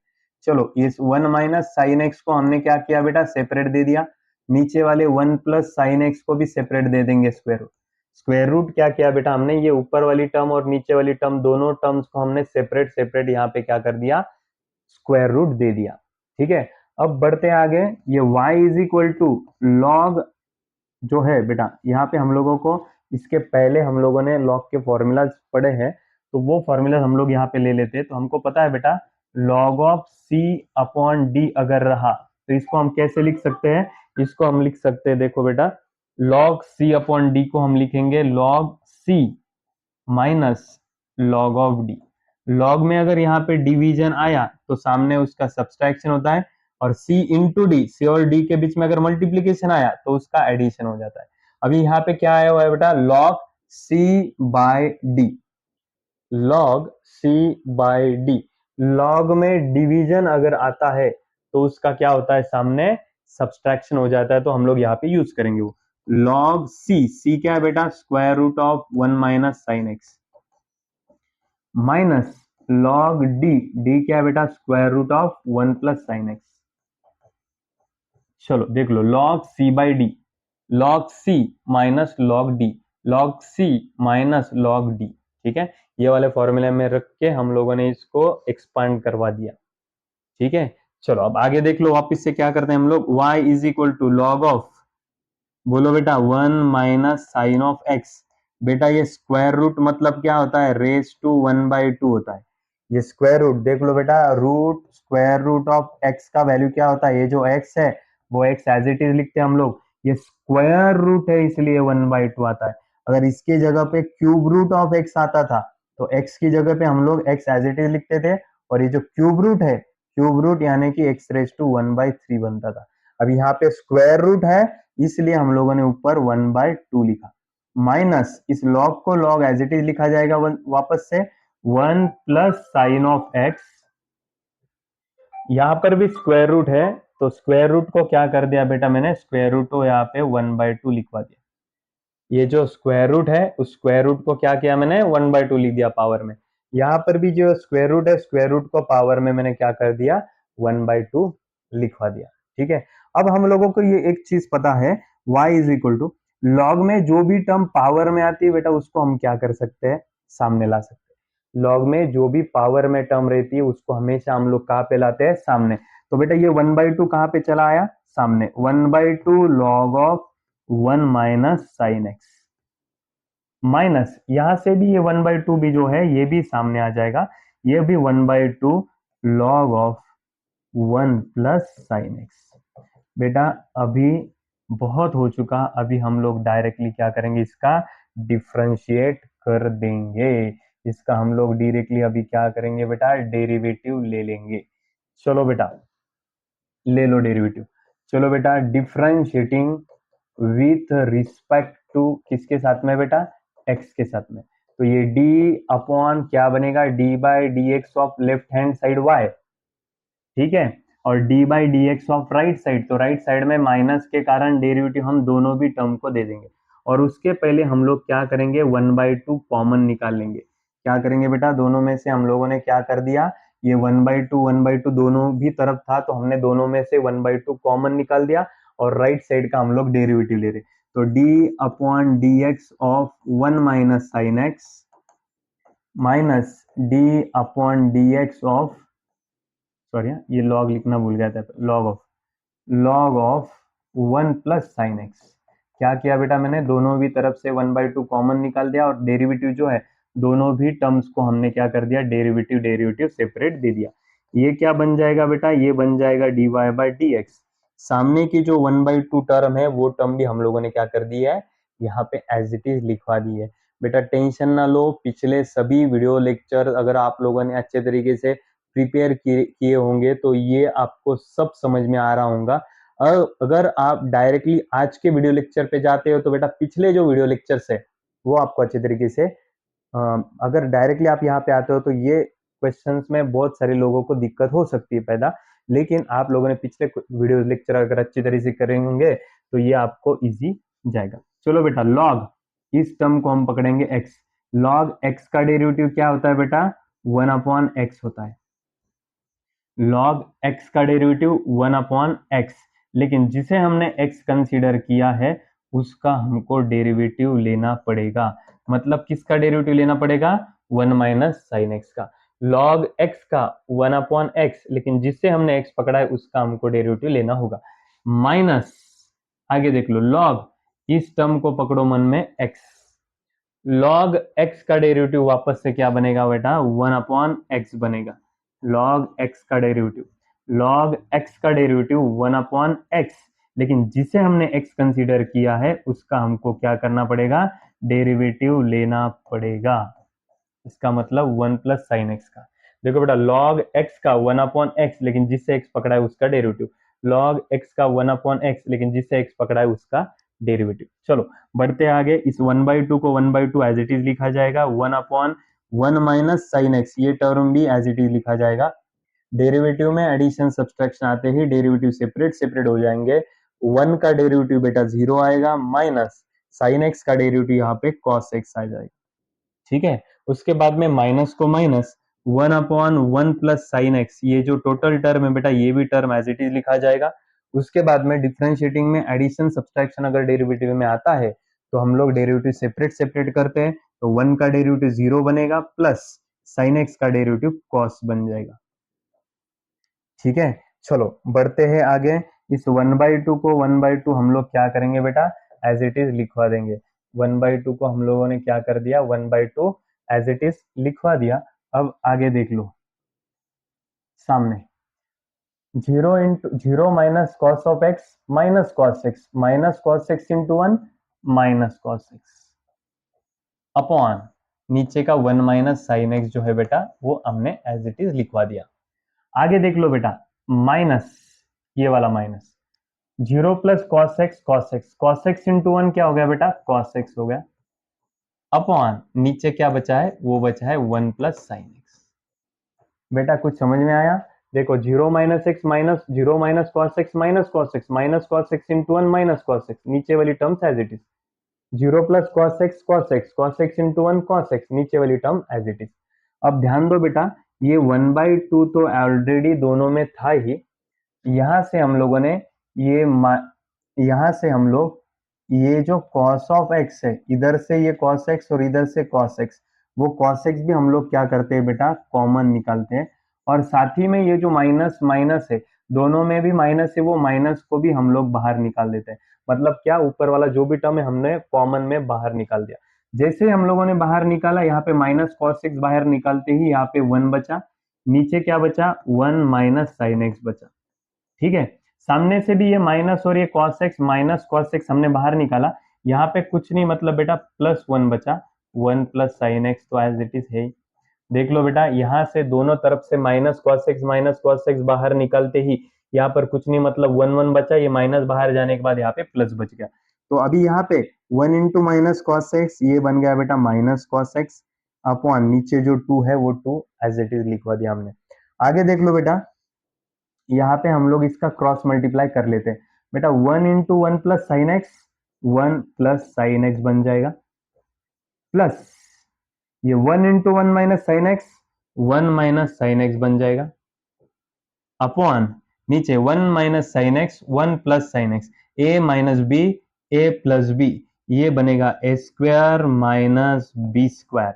चलो इस 1 माइनस साइन एक्स को हमने क्या किया बेटा, सेपरेट दे दिया। नीचे वाले 1 प्लस साइन एक्स को भी सेपरेट दे देंगे स्क्वायर रूट। स्क्वायर रूट क्या किया बेटा हमने, ये ऊपर वाली टर्म और नीचे वाली टर्म दोनों टर्म्स को हमने सेपरेट सेपरेट यहाँ पे क्या कर दिया, स्क्वायर रूट दे दिया। ठीक है, अब बढ़ते आगे, ये y is equal to log जो है बेटा, यहाँ पे हम लोगों को इसके पहले हम लोगों ने लॉग के फॉर्मूलाज पढ़े हैं, तो वो फॉर्मूला हम लोग यहाँ पे ले लेते हैं। तो हमको पता है बेटा log of c upon D अगर रहा तो इसको हम कैसे लिख सकते हैं, इसको हम लिख सकते हैं, देखो बेटा लॉग c अपॉन डी को हम लिखेंगे log c minus log of D. Log में अगर यहाँ पे डिवीजन आया तो सामने उसका सब्सट्रैक्शन होता है, और c इंटू डी, सी और डी के बीच में अगर मल्टीप्लीकेशन आया तो उसका एडिशन हो जाता है। अभी यहाँ पे क्या आया हुआ है बेटा, log c by D, log c by D. Log में डिवीजन अगर आता है तो उसका क्या होता है, सामने सब्सट्रैक्शन हो जाता है, तो हम लोग यहाँ पे यूज करेंगे वो लॉग c क्या है बेटा, square root of 1 minus sine x, minus log d क्या है बेटा, square root of 1 plus sine x. चलो देख लो, log c by d, log c minus log d, log c minus log d. ठीक है, ये वाले फॉर्मूले में रख के हम लोगों ने इसको एक्सपांड करवा दिया। ठीक है, चलो अब आगे देख लो, वापिस से क्या करते हैं हम लोग, y is equal to log of, बोलो बेटा 1 माइनस साइन ऑफ एक्स। बेटा ये स्क्वायर रूट मतलब क्या होता है, रेस टू 1/2 होता है। ये स्क्वायर रूट देख लो बेटा, root square root of X का वैल्यू क्या होता है, ये जो एक्स है वो एक्स एज इट इज लिखते हैं हम लोग, ये स्क्वायर रूट है इसलिए 1/2 आता है। अगर इसके जगह पे क्यूब रूट ऑफ एक्स आता था तो एक्स की जगह पे हम लोग एक्स एज इट इज लिखते थे, और ये जो क्यूब रूट है, क्यूब रूट यानी कि एक्स रेस टू 1/3 बनता था। अब यहाँ पे स्क्वायर रूट है इसलिए हम लोगों ने ऊपर 1/2 लिखा, माइनस इस लॉग को लॉग एज इट इज लिखा जाएगा वापस से 1 प्लस साइन ऑफ एक्स, यहां पर भी स्क्वायर रूट है तो स्क्वायर रूट को क्या कर दिया बेटा मैंने, स्क्वायर रूट को यहाँ पे 1/2 लिखवा दिया। ये जो स्क्वायर रूट है उस स्क्वायर रूट को क्या किया मैंने, 1/2 लिख दिया पावर में। यहाँ पर भी जो स्क्वायर रूट है, स्क्वायर रूट को पावर में मैंने क्या कर दिया, 1/2 लिखवा दिया। ठीक है, अब हम लोगों को ये एक चीज पता है, y is equal to log में जो भी टर्म पावर में आती है बेटा उसको हम क्या कर सकते हैं, सामने ला सकते हैं। लॉग में जो भी पावर में टर्म रहती है उसको हमेशा हम लोग कहाँ पे लाते हैं, सामने। तो बेटा ये 1/2 कहाँ पे चला आया, सामने, 1/2 log of 1 minus sine x, minus यहां से भी ये 1/2 भी जो है ये भी सामने आ जाएगा, ये भी 1/2 log of 1 plus sine x. बेटा अभी बहुत हो चुका, अभी हम लोग डायरेक्टली क्या करेंगे, इसका डिफरेंशिएट कर देंगे। इसका हम लोग डायरेक्टली अभी क्या करेंगे बेटा, डेरिवेटिव ले लेंगे। चलो बेटा ले लो डेरिवेटिव। चलो बेटा डिफरेंशिएटिंग विथ रिस्पेक्ट टू किसके साथ में बेटा, एक्स के साथ में। तो ये d अपॉन क्या बनेगा, d by D X of left hand side y। ठीक है, और d by D X of right side, तो राइट साइड में माइनस के कारण डेरिवेटिव हम दोनों भी टर्म को दे देंगे, और उसके पहले हम लोग क्या करेंगे, 1/2 कॉमन निकाल लेंगे। क्या करेंगे बेटा, दोनों में से हम लोगों ने क्या कर दिया, ये 1/2 दोनों भी तरफ था तो हमने दोनों में से 1/2 कॉमन निकाल दिया, और राइट साइड का हम लोग डेरिवेटिव ले रहे। तो d upon D X of 1 minus sine x minus d upon D X of, sorry ये लॉग लिखना भूल गया था, log of 1 plus sine x. क्या किया बेटा मैंने, दोनों भी तरफ से 1/2 कॉमन निकाल दिया, और डेरिवेटिव जो है दोनों भी टर्म्स को हमने क्या कर दिया, डेरिवेटिव डेरिवेटिव सेपरेट दे दिया। ये क्या बन जाएगा बेटा, ये बन जाएगा dy बाई डी एक्स। सामने की जो 1/2 टर्म है वो टर्म भी हम लोगों ने क्या कर दी है, यहाँ पे एज इट इज लिखवा दी है। बेटा टेंशन ना लो, पिछले सभी वीडियो लेक्चर अगर आप लोगों ने अच्छे तरीके से प्रिपेयर किए होंगे तो ये आपको सब समझ में आ रहा होगा। अगर आप डायरेक्टली आज के वीडियो लेक्चर पे जाते हो तो बेटा पिछले जो वीडियो लेक्चर्स है वो आपको अच्छे तरीके से, अगर डायरेक्टली आप यहाँ पे आते हो तो ये क्वेश्चंस में बहुत सारे लोगों को दिक्कत हो सकती है पैदा, लेकिन आप लोगों ने पिछले वीडियो लेक्चर अगर अच्छी तरीके से करेंगे तो ये आपको इजी जाएगा। चलो बेटा लॉग, इस टर्म को हम पकड़ेंगे x, लॉग x का डेरिवेटिव क्या होता है बेटा, 1/x होता है। log x का डेरिवेटिव 1/x, लेकिन जिसे हमने x कंसीडर किया है उसका हमको डेरिवेटिव लेना पड़ेगा। मतलब किसका डेरिवेटिव लेना पड़ेगा? 1 माइनस साइन एक्स का। log x का 1/x, लेकिन जिससे हमने x पकड़ा है उसका हमको डेरिवेटिव लेना होगा। माइनस, आगे देख लो, log, इस टर्म को पकड़ो मन में, x, log x का डेरिवेटिव वापस से क्या बनेगा बेटा? 1/x बनेगा। log x का डेरिवेटिव, log x का डेरिवेटिव 1/x, लेकिन जिसे हमने x कंसीडर किया है उसका हमको क्या करना पड़ेगा? डेरिवेटिव लेना पड़ेगा। इसका मतलब 1 प्लस साइन एक्स का। देखो बेटा, log x का 1/x, लेकिन जिससे x पकड़ा है उसका डेरिवेटिव, log x का 1/x, लेकिन जिससे x पकड़ा है उसका डेरिवेटिव। चलो बढ़ते आगे। इस 1/2 को 1/2 एज इट इज लिखा जाएगा। 1/1 माइनस साइन एक्स, ये टर्म भी एज इट इज लिखा जाएगा। डेरिवेटिव में एडिशन सब्सट्रैक्शन आते ही डेरिवेटिव सेपरेट सेपरेट हो जाएंगे। 1 का डेरिवेटिव बेटा 0 आएगा, माइनस साइन एक्स का डेरिवेटिव यहाँ पे कॉस एक्स आ जाएगा। ठीक है, उसके बाद में माइनस को माइनस 1/1 प्लस साइन एक्स, ये जो टोटल टर्म है बेटा ये भी टर्म एज इट इज लिखा जाएगा। उसके बाद में डिफरेंशिएटिंग में एडिशन सब्सट्रैक्शन अगर डेरिवेटिव में आता है तो हम लोग डेरिवेटिव सेपरेट सेपरेट करते हैं, तो 1 का डेरिवेटिव 0 बनेगा, प्लस साइन एक्स का डेरिवेटिव कॉस बन जाएगा। ठीक है, चलो बढ़ते हैं आगे। इस 1/2 को 1/2 हम लोग क्या करेंगे बेटा? एज इट इज लिखवा देंगे। 1/2 को हम लोगों ने क्या कर दिया? 1/2 एज इट इज लिखवा दिया। अब आगे देख लो, सामने 0 into 0 minus cos of x minus cos X, minus cos X into 1 minus cos x, upon नीचे का 1 माइनस साइन एक्स जो है बेटा वो हमने एज इट इज लिखवा दिया। आगे देख लो बेटा, माइनस, ये वाला minus 0 plus cos x, cos X into 1 क्या हो गया बेटा? कॉस एक्स हो गया, अपॉन नीचे क्या बचा है? वो बचा है 1 प्लस साइन एक्स। बेटा कुछ समझ में आया? देखो 0 minus X minus 0 minus cos X minus cos X into 1 minus cos X, नीचे वाली terms as it is. 0 plus cos X into 1 cos X, नीचे वाली टर्म एज इट इज। अब ध्यान दो बेटा, ये 1/2 तो ऑलरेडी दोनों में था ही। यहां से हम लोगों ने ये यहां से हम लोग ये जो cos ऑफ x है, इधर से ये cos x और इधर से cos x, वो cos x भी हम लोग क्या करते हैं बेटा? कॉमन निकालते हैं। और साथ ही में ये जो माइनस माइनस है, दोनों में भी माइनस है, वो माइनस को भी हम लोग बाहर निकाल देते हैं। मतलब क्या, ऊपर वाला जो भी टर्म है हमने कॉमन में बाहर निकाल दिया। जैसे हम लोगों ने बाहर निकाला, यहाँ पे माइनस कॉस एक्स बाहर निकालते ही यहाँ पे 1 बचा, नीचे क्या बचा? 1 माइनस साइन एक्स बचा। ठीक है, सामने से भी ये माइनस और ये cos x minus cos x हमने बाहर निकाला, यहाँ पे कुछ नहीं, मतलब बेटा प्लस 1 बचा, 1 प्लस साइन एक्स तो एज इट इज है ही। देख लो बेटा, यहाँ से दोनों तरफ से माइनस cos x बाहर निकालते ही यहाँ पर कुछ नहीं, मतलब 1 बचा, ये माइनस बाहर जाने के बाद यहाँ पे प्लस बच गया। तो अभी यहाँ पे 1 इंटू माइनस कॉस एक्स, ये बन गया बेटा माइनस कॉस एक्स, अपॉन नीचे जो 2 है वो 2 एज इट इज लिखवा दिया हमने। आगे देख लो बेटा, यहाँ पे हम लोग इसका क्रॉस मल्टीप्लाई कर लेते हैं। बेटा 1 into 1 plus sine x, 1 plus sine x बन जाएगा, प्लस ये 1 into 1 minus sine x, 1 minus sine x बन जाएगा, अपॉन नीचे 1 minus sine x, 1 plus sine x, a minus B, A plus b, ये बनेगा a square minus B square.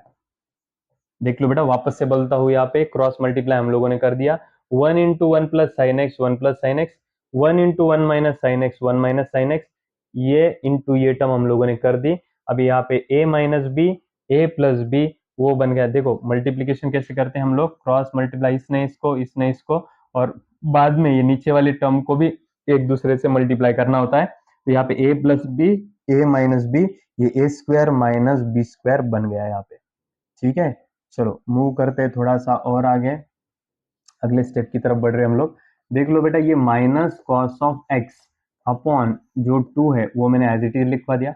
देख लो बेटा, वापस से बोलता हूं, यहाँ पे क्रॉस मल्टीप्लाई हम लोगों ने कर दिया। 1 into 1 plus sine x, 1 plus sine x, 1 into 1 minus sine x, 1 minus sine X, ये इंटू ये टर्म हम लोगों ने कर दी। अब यहाँ पे a minus B, A plus B, वो बन गया। देखो मल्टीप्लीकेशन कैसे करते हैं हम लोग? क्रॉस मल्टीप्लाई, इसने इसको, और बाद में ये नीचे वाली टर्म को भी एक दूसरे से मल्टीप्लाई करना होता है। तो यहाँ पे a plus B, A minus B, ये A square minus B square बन गया यहाँ पे। ठीक है, चलो मूव करते हैं थोड़ा सा और आगे, अगले स्टेप की तरफ बढ़ रहे हैं हम लोग। देख लो बेटा, ये minus cos of x upon जो 2 है वो मैंने एज इट इज लिखवा दिया,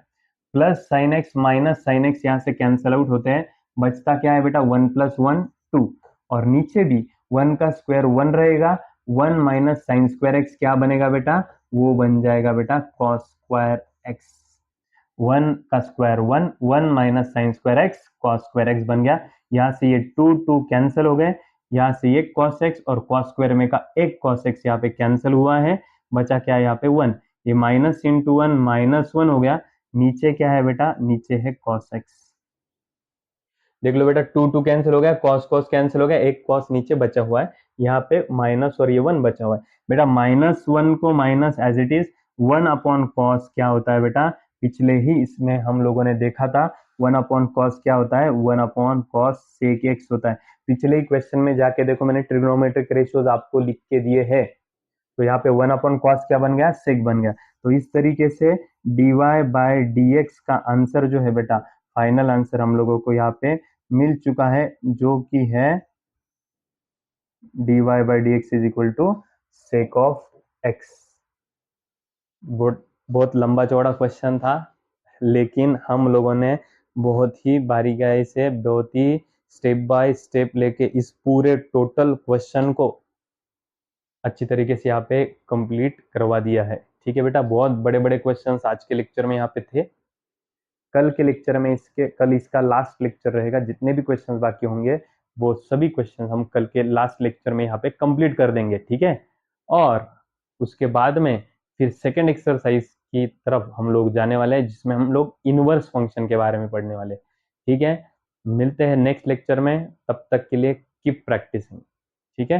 plus sine x minus sine x, यहाँ से कैंसल आउट होते हैं, बचता क्या है बेटा? 1 प्लस 1 2, और नीचे भी 1 का स्क्वायर 1 रहेगा, 1 माइनस साइन स्क्वायर एक्स क्या बनेगा बेटा? वो बन जाएगा बेटा कॉस स्क्वायर एक्स। 1 का square 1 minus sine square x, cos square x बन गया। यहाँ से ये 2 2 कैंसिल हो गए, यहाँ से ये cos x और cos स्क्वायर में का एक cos x यहाँ पे कैंसिल हुआ है, बचा क्या है यहाँ पे 1, ये minus into one minus one हो गया, नीचे क्या है बेटा, नीचे है cos x। देख लो बेटा, टू टू कैंसिल हो गया, कॉस कॉस कैंसिल हो गया, एक कॉस नीचे बचा हुआ है, यहाँ पे माइनस और ये वन बचा हुआ है। बेटा माइनस वन को minus as it is, one upon cos क्या होता है बेटा, पिछले ही इसमें हम लोगों ने देखा था, वन अपॉन कॉस क्या होता है, one upon cos sec X होता है। पिछले ही क्वेश्चन में जाके देखो, मैंने ट्रिग्नोमेट्रिक रेशियोज आपको लिख के दिए हैं, तो यहाँ पे वन अपॉन कॉस क्या बन गया, सेक बन गया। तो इस तरीके से dy बाय dx का आंसर जो है बेटा, फाइनल आंसर हम लोगों को यहाँ पे मिल चुका है, जो कि है dy by dx is equal to sec of x। बहुत लंबा चौड़ा क्वेश्चन था, लेकिन हम लोगों ने बहुत ही बारीकाई से, बहुत ही स्टेप बाय स्टेप लेके इस पूरे टोटल क्वेश्चन को अच्छी तरीके से यहाँ पे कंप्लीट करवा दिया है। ठीक है बेटा, बहुत बड़े बड़े क्वेश्चंस आज के लेक्चर में यहाँ पे थे। कल के लेक्चर में कल इसका लास्ट लेक्चर रहेगा, जितने भी क्वेश्चंस बाकी होंगे वो सभी क्वेश्चंस हम कल के लास्ट लेक्चर में यहाँ पे कंप्लीट कर देंगे। ठीक है, और उसके बाद में फिर सेकेंड एक्सरसाइज की तरफ हम लोग जाने वाले हैं, जिसमें हम लोग इनवर्स फंक्शन के बारे में पढ़ने वाले। ठीक है, मिलते हैं नेक्स्ट लेक्चर में, तब तक के लिए कीप प्रैक्टिसिंग। ठीक है।